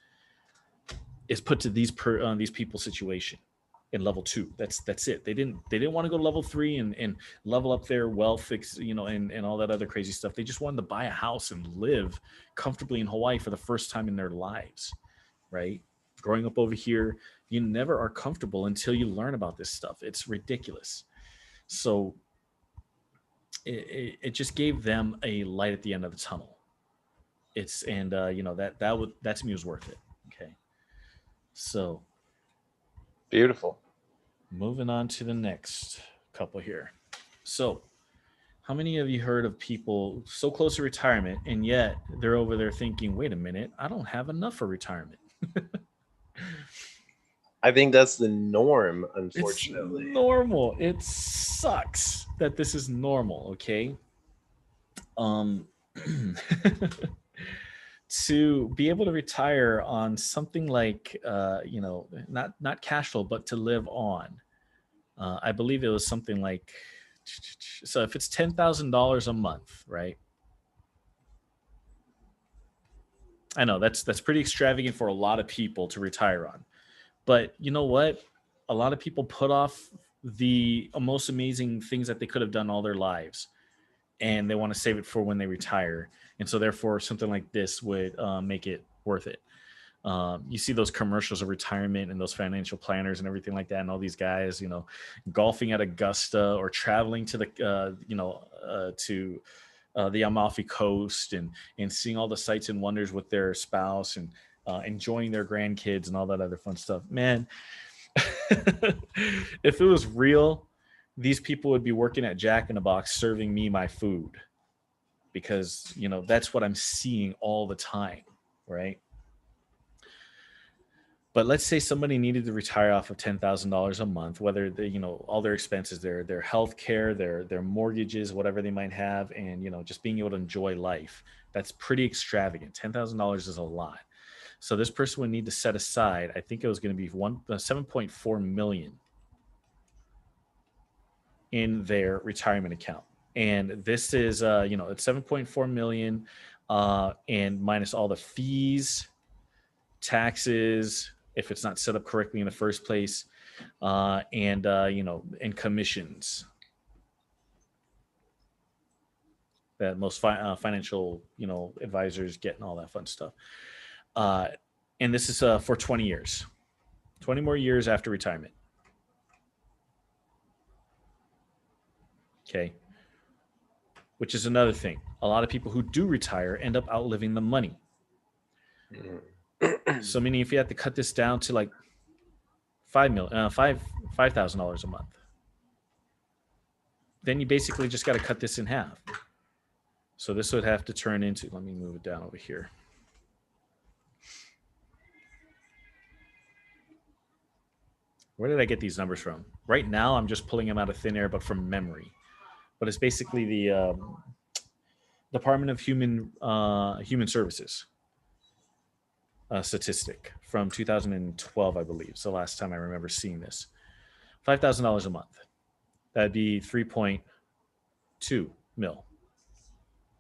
is put to these people's situation in level 2. That's it. They didn't want to go to level 3 and level up their wealth, and all that other crazy stuff. They just wanted to buy a house and live comfortably in Hawaii for the first time in their lives, right? Growing up over here, you never are comfortable until you learn about this stuff. It's ridiculous. So it just gave them a light at the end of the tunnel. It's and you know that to me was worth it. Okay, so Beautiful. moving on to the next couple here. So, how many of you heard of people so close to retirement and yet they're over there thinking, wait a minute, I don't have enough for retirement? I think that's the norm, It's unfortunately. normal. It sucks that this is normal, okay? Um to be able to retire on something like you know, not cash flow, but to live on. I believe it was something like, so if it's $10,000 a month, right? I know that's pretty extravagant for a lot of people to retire on. But you know what? A lot of people put off the most amazing things that they could have done all their lives, and they want to save it for when they retire. And so, therefore, something like this would make it worth it. You see those commercials of retirement and those financial planners and everything like that, and all these guys, you know, golfing at Augusta or traveling to the, to the Amalfi Coast and seeing all the sights and wonders with their spouse and enjoying their grandkids and all that other fun stuff. Man, if it was real, these people would be working at Jack in the Box serving me my food because, you know, that's what I'm seeing all the time, right? But let's say somebody needed to retire off of $10,000 a month, whether they, you know, all their expenses, their health care, their mortgages, whatever they might have, and, you know, just being able to enjoy life. That's pretty extravagant. $10,000 is a lot. So this person would need to set aside, I think it was going to be 7.4 million in their retirement account. And this is, you know, it's 7.4 million and minus all the fees, taxes, if it's not set up correctly in the first place, and you know, and commissions that most financial, you know, advisors get and all that fun stuff. And this is for 20 years, 20 more years after retirement. Okay. Which is another thing. A lot of people who do retire end up outliving the money. So meaning if you have to cut this down to like $5,000 a month, then you basically just got to cut this in half. So this would have to turn into, let me move it down over here. Where did I get these numbers from? Right now, I'm just pulling them out of thin air, but from memory. But it's basically the Department of Human Services statistic from 2012, I believe. It's the last time I remember seeing this. $5,000 a month. That'd be 3.2 mil,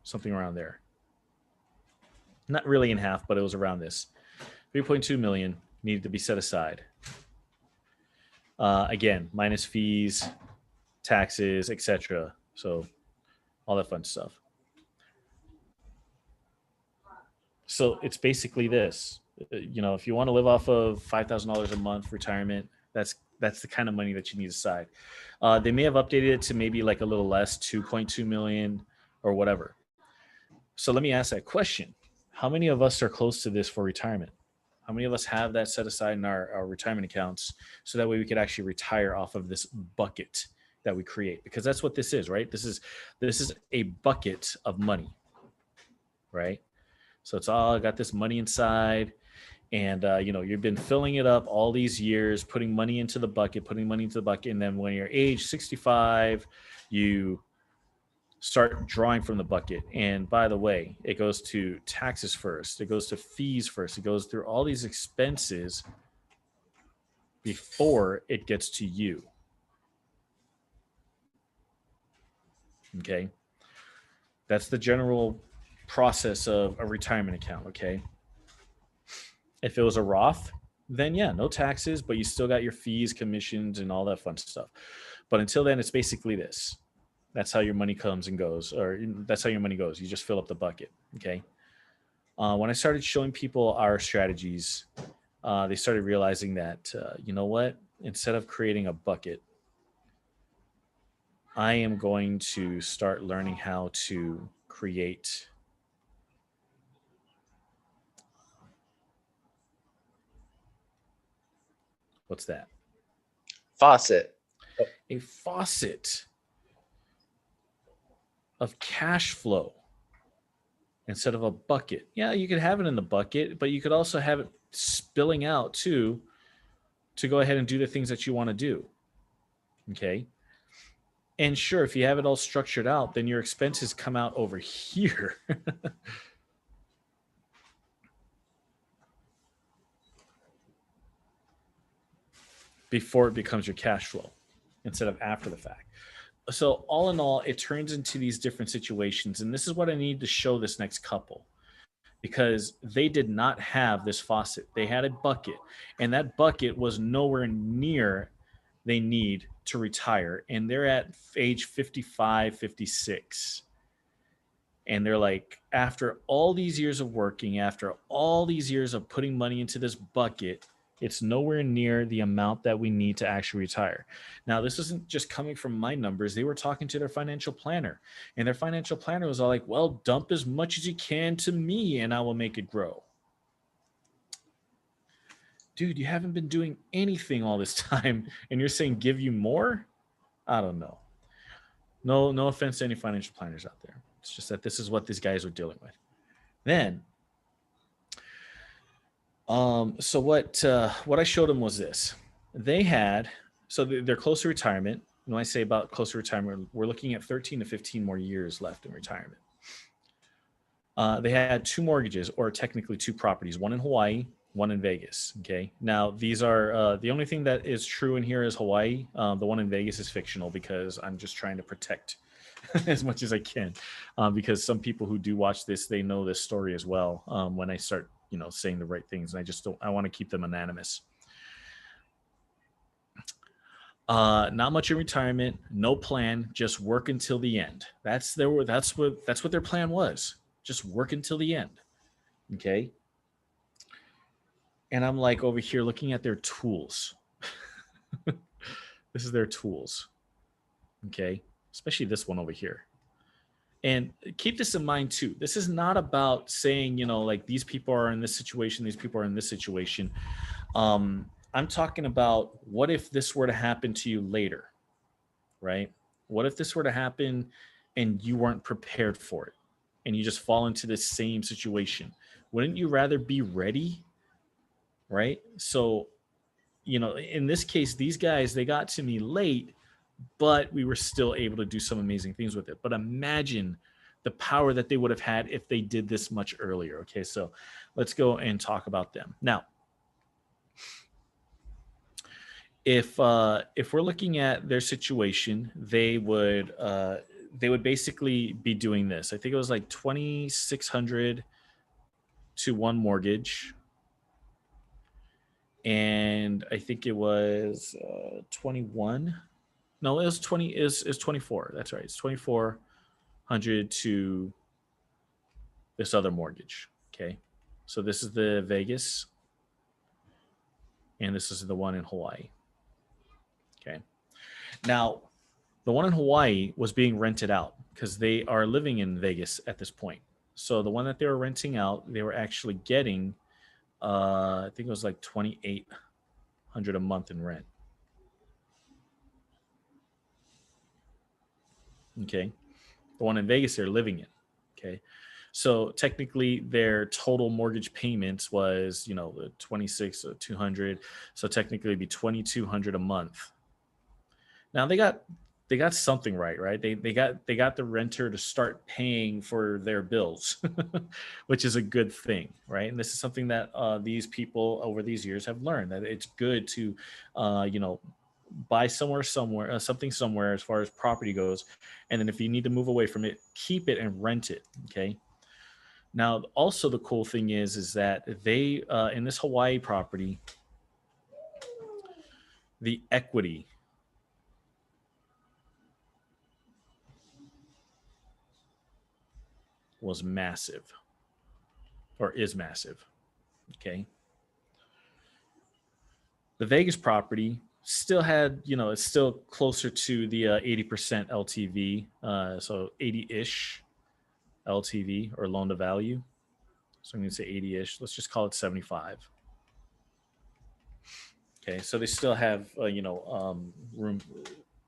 something around there. Not really in half, but it was around this. 3.2 million needed to be set aside. Again, minus fees, taxes, etc. So all that fun stuff. So it's basically this. You know, if you want to live off of $5,000 a month retirement, that's the kind of money that you need aside. They may have updated it to maybe like a little less, 2.2 million or whatever. So let me ask that question. How many of us are close to this for retirement? How many of us have that set aside in our retirement accounts so that way we could actually retire off of this bucket that we create? Because that's what this is, right? This is a bucket of money, right? So it's all, I got this money inside, and you know, you've been filling it up all these years, putting money into the bucket, and then when you're age 65, you start drawing from the bucket. And by the way, it goes to taxes first, it goes to fees first, it goes through all these expenses before it gets to you. Okay, that's the general process of a retirement account. Okay, if it was a Roth, then yeah, no taxes, but you still got your fees, commissions, and all that fun stuff. But until then, it's basically this. That's how your money comes and goes, or that's how your money goes. You just fill up the bucket. Okay. When I started showing people our strategies, they started realizing that, you know what? Instead of creating a bucket, I am going to start learning how to create, what's that? Faucet. A faucet of cash flow instead of a bucket. Yeah, you could have it in the bucket, but you could also have it spilling out too to go ahead and do the things that you want to do. Okay. And sure, if you have it all structured out, then your expenses come out over here. Before it becomes your cash flow instead of after the fact. So, all in all, it turns into these different situations. And this is what I need to show this next couple, because they did not have this faucet. They had a bucket, and that bucket was nowhere near they need to retire. And they're at age 55, 56. And they're like, after all these years of working, after all these years of putting money into this bucket, it's nowhere near the amount that we need to actually retire. Now, this isn't just coming from my numbers. They were talking to their financial planner, and their financial planner was all like, well, dump as much as you can to me and I will make it grow. Dude, you haven't been doing anything all this time and you're saying give you more? I don't know. No offense to any financial planners out there. It's just that this is what these guys were dealing with. Then, so what I showed them was this. They had, so they're close to retirement. When I say about close to retirement, we're looking at 13 to 15 more years left in retirement. They had two mortgages, or technically two properties, one in Hawaii, one in Vegas. Okay. Now, these are the only thing that is true in here is Hawaii. The one in Vegas is fictional because I'm just trying to protect as much as I can, because some people who do watch this, they know this story as well. When I start, saying the right things, and I just don't. I want to keep them anonymous. Not much in retirement, no plan, just work until the end. That's what their plan was. Just work until the end. Okay. And I'm like over here looking at their tools. This is their tools. Okay. Especially this one over here. And keep this in mind too. This is not about saying, like these people are in this situation, these people are in this situation. I'm talking about what if this were to happen to you later, right? What if this were to happen and you weren't prepared for it and you just fall into the same situation? Wouldn't you rather be ready, right? So, in this case, these guys, they got to me late, but we were still able to do some amazing things with it. But imagine the power that they would have had if they did this much earlier. Okay, so let's go and talk about them. Now, if we're looking at their situation, they would basically be doing this. I think it was like 2,600 to one mortgage, and I think it was 21. No, it was 20. Is 24. That's right. It's 2,400 to this other mortgage. Okay, so this is the Vegas, and this is the one in Hawaii. Okay, now the one in Hawaii was being rented out because they are living in Vegas at this point. So the one that they were renting out, they were actually getting, I think it was like 2,800 a month in rent. Okay, the one in Vegas they're living in. Okay, so technically their total mortgage payments was, 26 or 200. So technically it'd be 2,200 a month. Now they got something right? They got the renter to start paying for their bills, which is a good thing, right? And this is something that these people over these years have learned, that it's good to, buy something somewhere as far as property goes, and then if you need to move away from it, keep it and rent it. Okay. Now, also the cool thing is that they in this Hawaii property, the equity was massive, or is massive. Okay. The Vegas property still had, it's still closer to the 80% LTV, so 80-ish LTV or loan to value. So I'm going to say 80-ish. Let's just call it 75. Okay, so they still have room,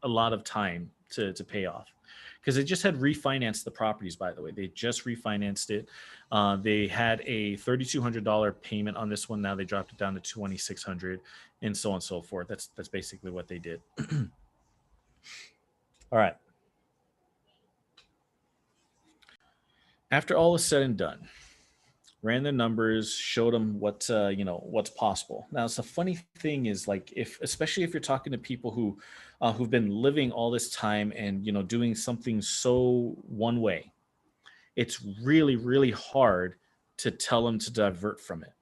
a lot of time to pay off, because they just had refinanced the properties. By the way, they just refinanced it. They had a $3,200 payment on this one. Now they dropped it down to $2,600, and so on and so forth. That's basically what they did. All right. After all is said and done, ran the numbers, showed them what's possible. Now, it's the funny thing is, like, especially if you're talking to people who've been living all this time and doing something so one way, it's really, really hard to tell them to divert from it,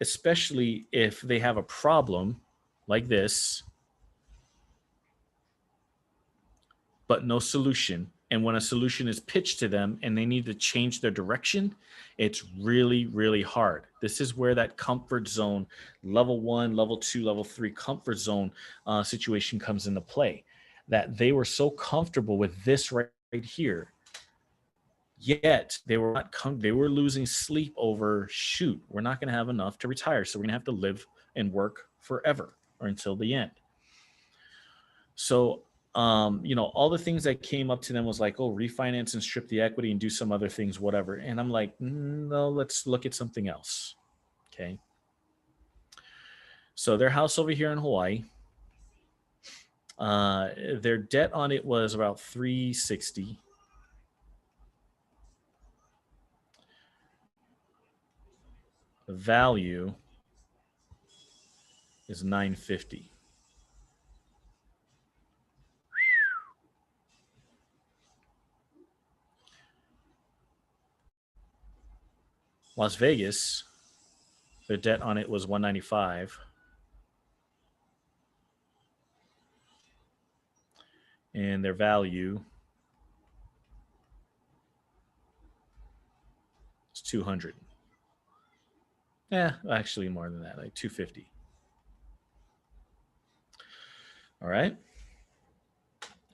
especially if they have a problem like this, but no solution. And when a solution is pitched to them and they need to change their direction, it's really, really hard. This is where that comfort zone, level 1, level 2, level 3 comfort zone situation comes into play. That they were so comfortable with this right here, yet they were not they were losing sleep over, shoot, we're not going to have enough to retire, so we're going to have to live and work forever or until the end. So all the things that came up to them was like, oh, refinance and strip the equity and do some other things, whatever. And I'm like, no, let's look at something else. Okay. So their house over here in Hawaii, their debt on it was about $360. The value is $950. Las Vegas, their debt on it was $195. And their value is $200. Yeah, actually more than that, like $250. All right.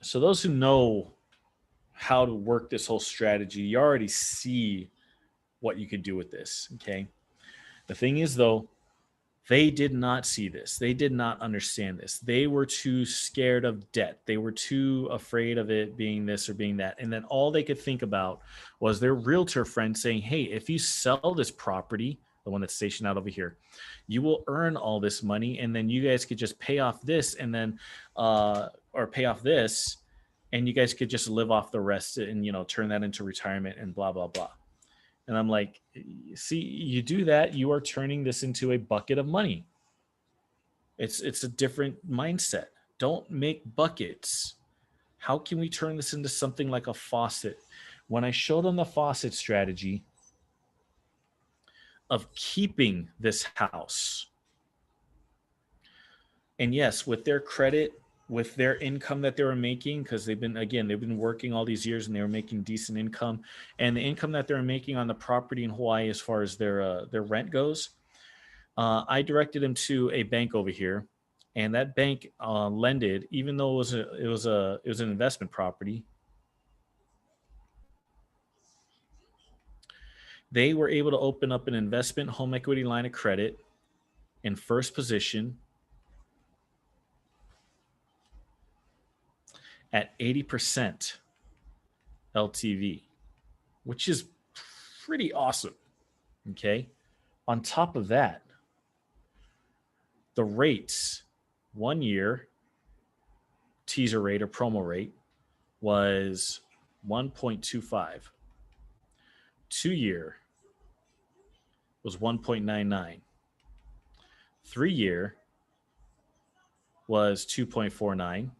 So those who know how to work this whole strategy, you already see what you could do with this. Okay. The thing is, though, they did not see this. They did not understand this. They were too scared of debt. They were too afraid of it being this or being that. And then all they could think about was their realtor friend saying, hey, if you sell this property, the one that's stationed out over here, you will earn all this money. And then you guys could just pay off this and then, or pay off this. And you guys could just live off the rest and, turn that into retirement and blah, blah, blah. And I'm like, see, you do that, you are turning this into a bucket of money. It's a different mindset. Don't make buckets. How can we turn this into something like a faucet? When I showed them the faucet strategy of keeping this house, and yes, with their credit, with their income that they were making, because they've been working all these years and they were making decent income, and the income that they're making on the property in Hawaii as far as their rent goes, I directed them to a bank over here, and that bank lended, even though it was an investment property, they were able to open up an investment home equity line of credit in first position at 80% LTV, which is pretty awesome. Okay. On top of that, the rates, 1 year teaser rate or promo rate was 1.25. 2 year was 1.99. 3 year was 2.49.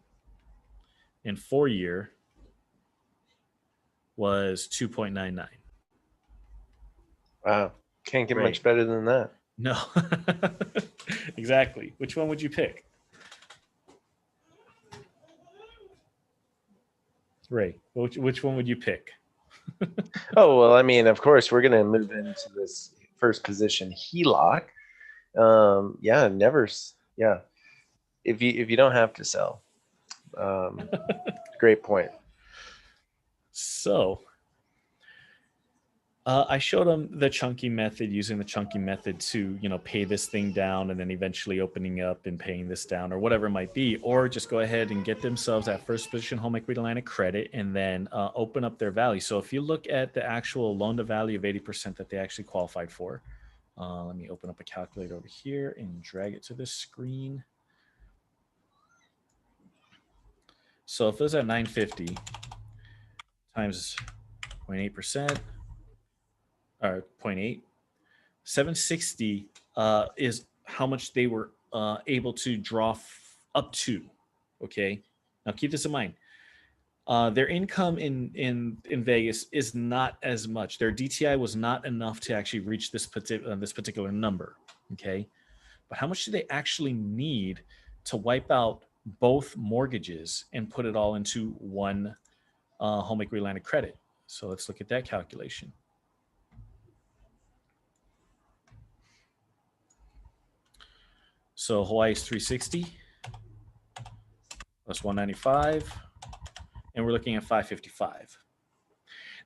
And 4 year was 2.99. Wow. Can't get Great. much better than that. No. Exactly. Which one would you pick? Ray, which one would you pick? Oh, well, I mean, of course, we're going to move into this first position HELOC. Yeah. if you don't have to sell. Great point. So I showed them the chunking method, using the chunking method to, pay this thing down and then eventually opening up and paying this down or whatever it might be, or just go ahead and get themselves that first position home equity line of credit and then open up their value. So if you look at the actual loan to value of 80% that they actually qualified for, let me open up a calculator over here and drag it to this screen. So if it was at 950 times 0.8%, or 0.8, 760 is how much they were able to draw up to. Okay, now keep this in mind. Their income in Vegas is not as much. Their DTI was not enough to actually reach this particular number. Okay, but how much do they actually need to wipe out both mortgages and put it all into one home equity line of credit? So let's look at that calculation. So Hawaii is 360 plus 195, and we're looking at 555.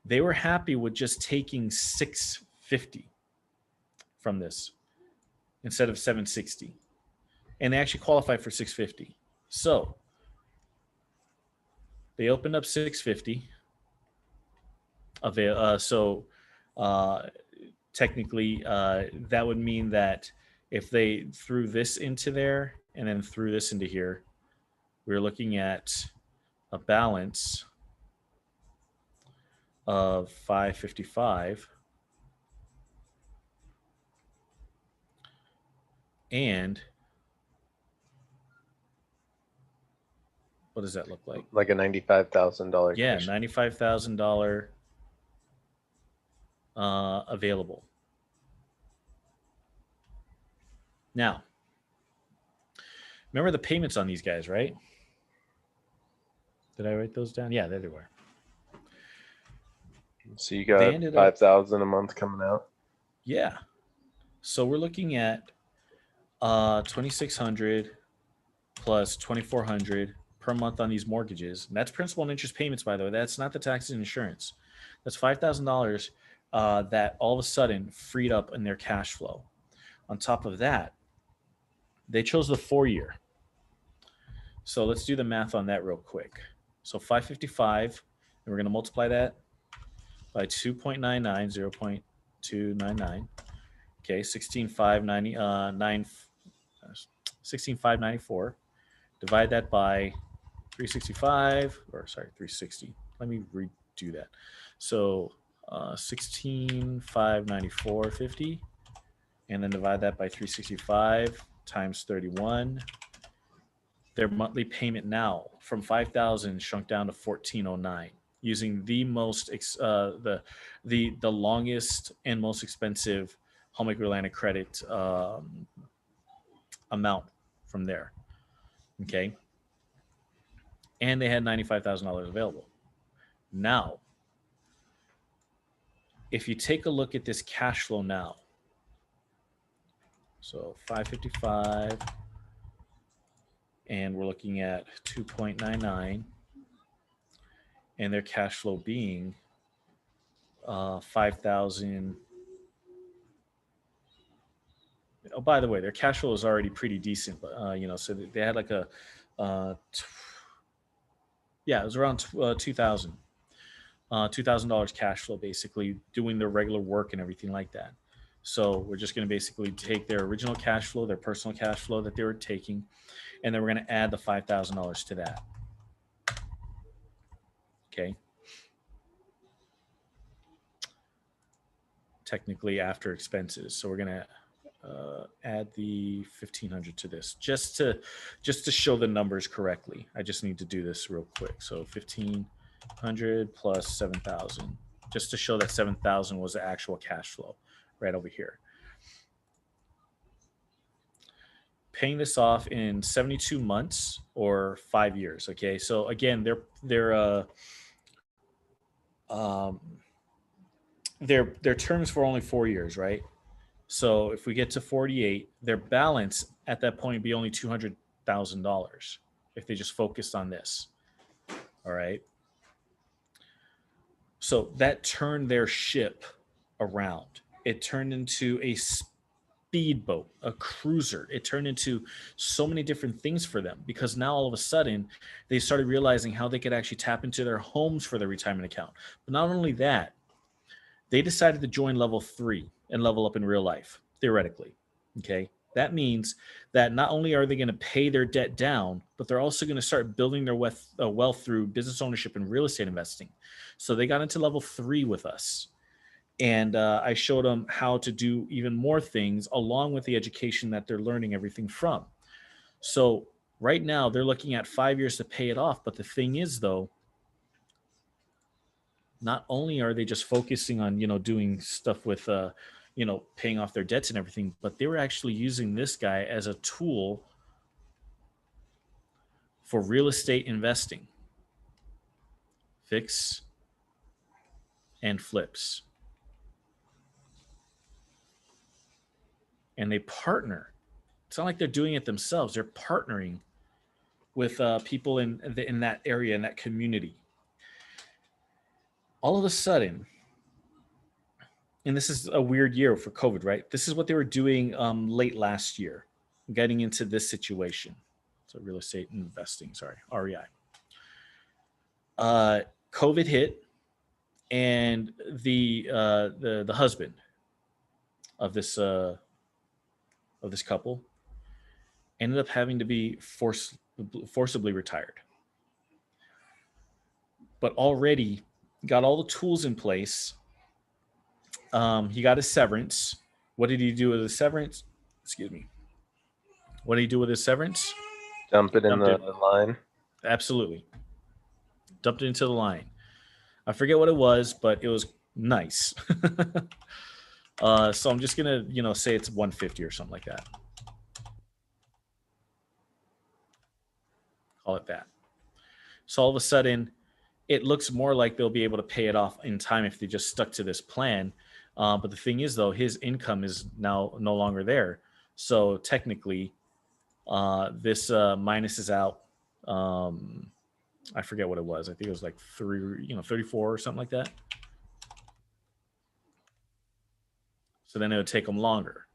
They were happy with just taking 650 from this instead of 760, and they actually qualified for 650. So they opened up 650. Technically, that would mean that if they threw this into there and then threw this into here, we're looking at a balance of 555. And what does that look like? Like a $95,000. Yeah, $95,000 available. Now, remember the payments on these guys, right? Did I write those down? Yeah, there they were. So you got 5,000 a month coming out. Yeah. So we're looking at 2,600 plus 2,400 per month on these mortgages. And that's principal and interest payments, by the way. That's not the taxes and insurance. That's $5,000 that all of a sudden freed up in their cash flow. On top of that, they chose the 4-year. So let's do the math on that real quick. So 555, and we're going to multiply that by 2.99, 0.299. Okay, 16,594. Divide that by 360. Let me redo that. So 16,594.50, and then divide that by 365 times 31. Their monthly payment now from 5,000 shrunk down to 1,409, using the longest and most expensive home equity line of credit amount from there. Okay, and they had $95,000 available. Now, if you take a look at this cash flow now, so 555, and we're looking at 2.99, and their cash flow being 5,000. Oh, by the way, their cash flow is already pretty decent, but so they had like a it was around $2,000. $2,000 cash flow, basically doing their regular work and everything like that. So we're just going to basically take their original cash flow, their personal cash flow that they were taking, and then we're going to add the $5,000 to that. Okay. Technically after expenses. So we're going to add the 1,500 to this just to show the numbers correctly. I just need to do this real quick. So 1,500 plus 7,000, just to show that 7,000 was the actual cash flow right over here. Paying this off in 72 months or 5 years. Okay, so again, their terms for only 4 years, right? So if we get to 48, their balance at that point would be only $200,000 $100,000 if they just focused on this. All right. So that turned their ship around. It turned into a speedboat, a cruiser. It turned into so many different things for them because now all of a sudden they started realizing how they could actually tap into their homes for their retirement account. But not only that, they decided to join level 3 and level up in real life, theoretically. Okay. That means that not only are they going to pay their debt down, but they're also going to start building their wealth through business ownership and real estate investing. So they got into level 3 with us. And I showed them how to do even more things along with the education that they're learning everything from. So right now they're looking at 5 years to pay it off. But the thing is, though, not only are they just focusing on, doing stuff with, paying off their debts and everything, but they were actually using this guy as a tool for real estate investing, fix and flips. And they partner. It's not like they're doing it themselves. They're partnering with people in that area, in that community. All of a sudden, and this is a weird year for COVID, right? This is what they were doing late last year, getting into this situation. So real estate investing, sorry, REI. COVID hit, and the husband of this couple ended up having to be forcibly retired. But already got all the tools in place. He got his severance. What did he do with his severance? Excuse me. What did he do with his severance? Dump it in the line. Absolutely. Dumped it into the line. I forget what it was, but it was nice. So I'm just gonna, say it's 150 or something like that. Call it that. So all of a sudden, it looks more like they'll be able to pay it off in time if they just stuck to this plan. But the thing is, though, his income is now no longer there. So technically, this minus is out. I forget what it was. I think it was like 34 or something like that. So then it would take him longer.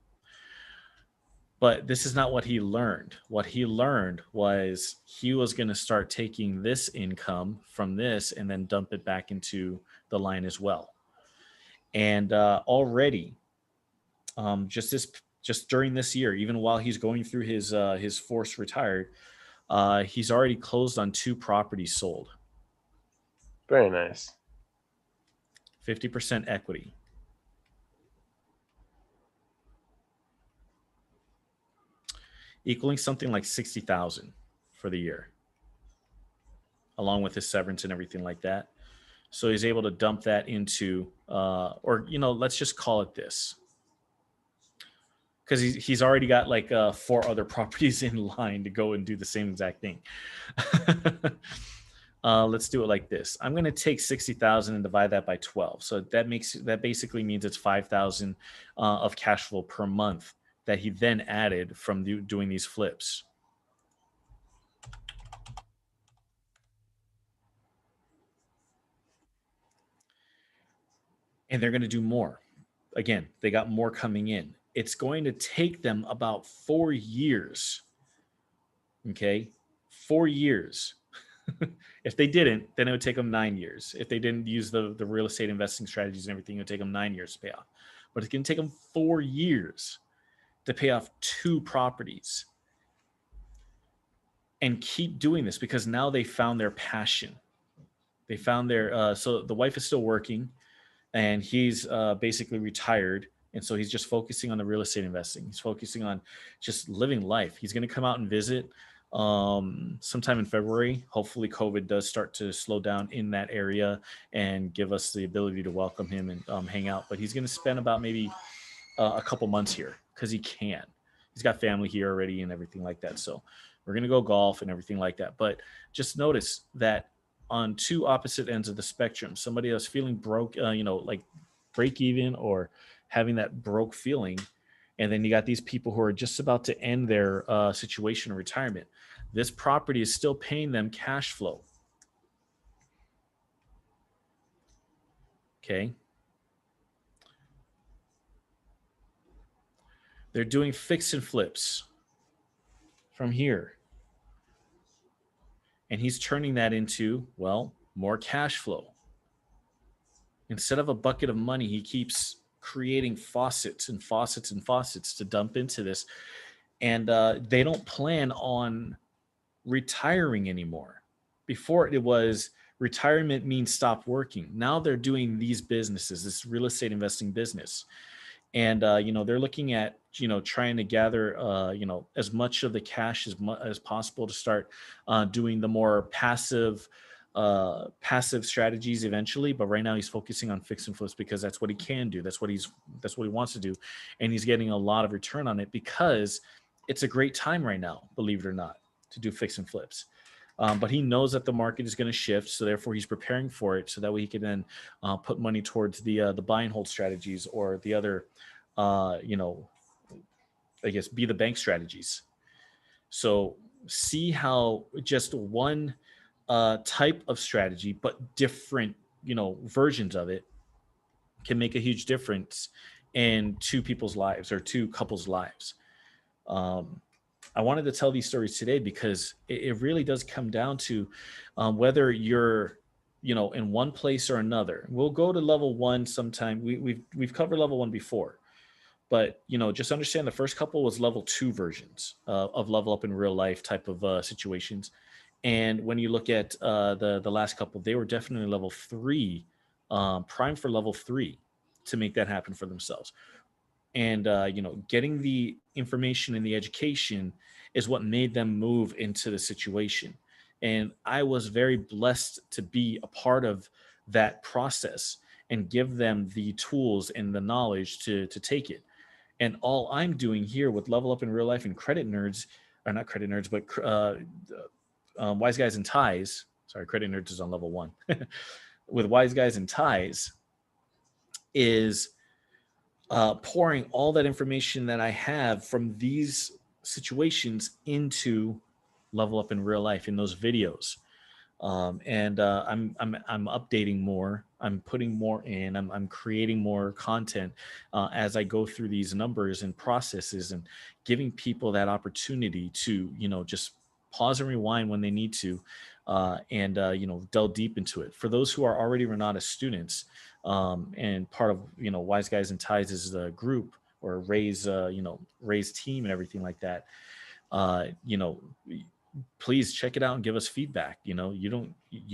But this is not what he learned. What he learned was he was going to start taking this income from this and then dump it back into the line as well. And already, just during this year, even while he's going through his forced retired, he's already closed on 2 properties sold. Very nice. 50% equity. Equaling something like 60,000 for the year, along with his severance and everything like that. So he's able to dump that into, let's just call it this, because he's already got like 4 other properties in line to go and do the same exact thing. Let's do it like this. I'm going to take 60,000 and divide that by 12. So that basically means it's 5,000 of cash flow per month that he then added from doing these flips. And they're going to do more. Again, they got more coming in. It's going to take them about 4 years. Okay? 4 years. If they didn't, then it would take them 9 years. If they didn't use the real estate investing strategies and everything, it would take them 9 years to pay off. But it's going to take them 4 years to pay off 2 properties and keep doing this because now they found their passion. They found their, so the wife is still working and he's basically retired. And so he's just focusing on the real estate investing. He's focusing on just living life. He's going to come out and visit sometime in February. Hopefully COVID does start to slow down in that area and give us the ability to welcome him and hang out. But he's going to spend about maybe a couple months here because he can. He's got family here already and everything like that. So we're going to go golf and everything like that. But just notice that on 2 opposite ends of the spectrum, somebody that's feeling broke, like break even or having that broke feeling, And then you got these people who are just about to end their situation in retirement. This property is still paying them cash flow. Okay. They're doing fix and flips from here. And he's turning that into, well, more cash flow. Instead of a bucket of money, he keeps creating faucets and faucets and faucets to dump into this. And they don't plan on retiring anymore. Before it was retirement means stop working. Now they're doing these businesses, this real estate investing business. And they're looking at trying to gather as much of the cash as possible to start doing the more passive strategies eventually. But right now he's focusing on fix and flips because that's what he can do. That's what he wants to do, and he's getting a lot of return on it because it's a great time right now, believe it or not, to do fix and flips. But he knows that the market is going to shift, so therefore he's preparing for it, so that way he can then put money towards the buy and hold strategies or the other, I guess, be the bank strategies. So see how just one type of strategy, but different versions of it, can make a huge difference in two people's lives or two couples' lives. I wanted to tell these stories today because it really does come down to whether you're, in one place or another. We'll go to level one sometime. We've covered level one before, but just understand the first couple was level two versions of level up in real life type of situations. And when you look at the last couple, they were definitely level three, prime for level three to make that happen for themselves. And getting the information and the education is what made them move into the situation. And I was very blessed to be a part of that process and give them the tools and the knowledge to take it. And all I'm doing here with Level Up in Real Life and Credit Nerds, or not Credit Nerds, but Wise Guys and Ties. Sorry, Credit Nerds is on level one. With Wise Guys and Ties is pouring all that information that I have from these situations into Level Up in Real Life in those videos. And I'm updating more. I'm putting more in. I'm creating more content as I go through these numbers and processes, and giving people that opportunity to just pause and rewind when they need to, and delve deep into it. For those who are already Renata students, and part of Wise Guys and Ties is the group, or Ray's team and everything like that. Please check it out and give us feedback. You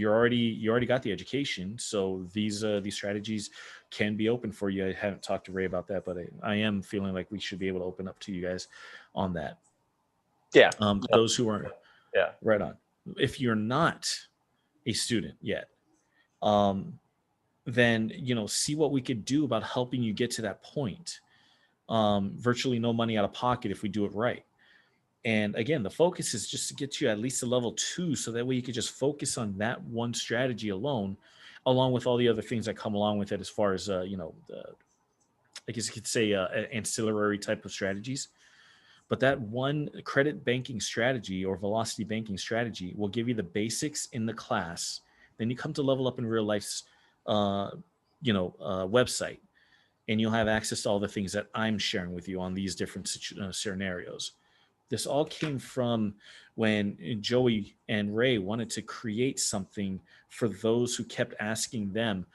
already got the education, so these strategies can be open for you. I haven't talked to Ray about that, but I am feeling like we should be able to open up to you guys on that. Yeah. Those who are Yeah. right on. If you're not a student yet, then see what we could do about helping you get to that point. Virtually no money out of pocket if we do it right. And again, the focus is just to get you at least a level 2, so that way you could just focus on that one strategy alone, along with all the other things that come along with it, as far as I guess you could say ancillary type of strategies. But that one credit banking strategy or velocity banking strategy will give you the basics in the class. Then you come to Level Up in Real Life's website, and you'll have access to all the things that I'm sharing with you on these different scenarios. This all came from when Joey and Ray wanted to create something for those who kept asking them,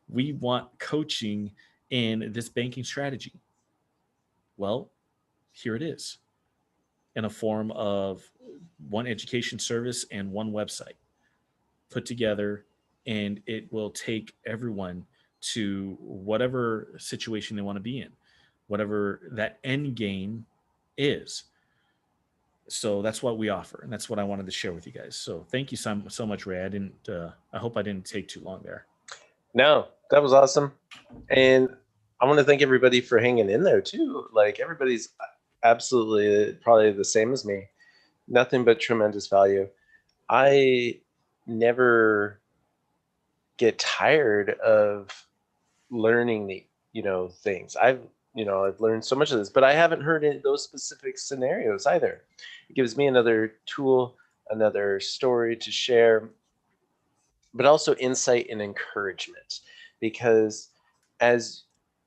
we want coaching in this banking strategy. Well, here it is, in a form of one education service and one website put together, and it will take everyone to whatever situation they want to be in, whatever that end game is. So that's what we offer, and that's what I wanted to share with you guys. So thank you so much, Ray. I hope I didn't take too long there. No, that was awesome. And I want to thank everybody for hanging in there too. Like, everybody's absolutely probably the same as me. Nothing but tremendous value. I never get tired of learning the things. I've I've learned so much of this, but I haven't heard those specific scenarios either. It gives me another tool, another story to share, but also insight and encouragement, because as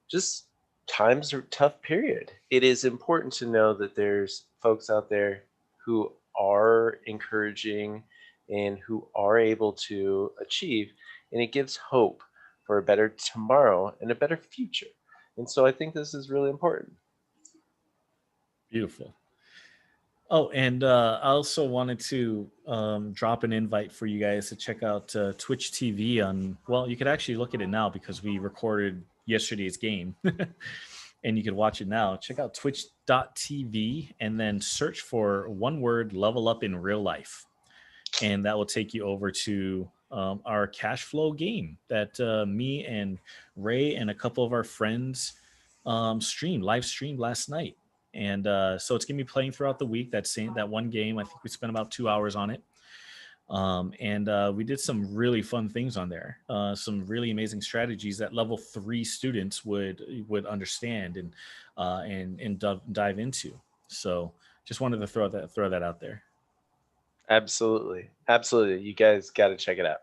just times are tough period, it is important to know that there's folks out there who are encouraging and who are able to achieve, and it gives hope for a better tomorrow and a better future. And so I think this is really important. Beautiful. Oh, and I also wanted to drop an invite for you guys to check out Twitch TV on. Well, you could actually look at it now because we recorded yesterday's game, and you can watch it now. Check out Twitch.tv and then search for one word "Level Up in Real Life," and that will take you over to our cash flow game that me and Ray and a couple of our friends live streamed last night. And so it's gonna be playing throughout the week. That one game. I think we spent about 2 hours on it, and we did some really fun things on there. Some really amazing strategies that level 3 students would understand and dive into. So just wanted to throw that out there. Absolutely, you guys got to check it out.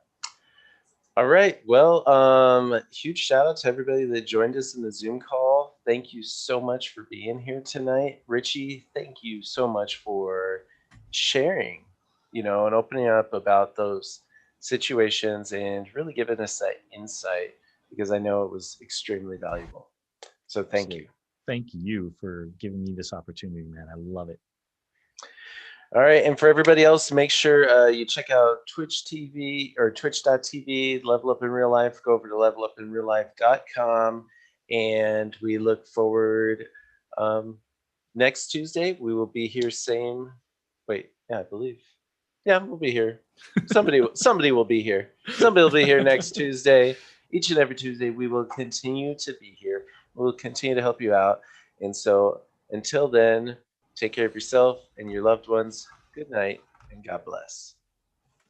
All right, well, huge shout out to everybody that joined us in the Zoom call. Thank you so much for being here tonight. Richie, thank you so much for sharing, and opening up about those situations and really giving us that insight, because I know it was extremely valuable. So thank you. Thank you for giving me this opportunity, man. I love it. All right, and for everybody else, make sure you check out Twitch TV or Twitch.tv, Level Up in Real Life. Go over to levelupinreallife.com, and we look forward. Next Tuesday, we will be here. I believe. Yeah, we'll be here. Somebody will be here. Somebody will be here next Tuesday. Each and every Tuesday, we will continue to be here. We'll continue to help you out. And so until then, take care of yourself and your loved ones. Good night, and God bless.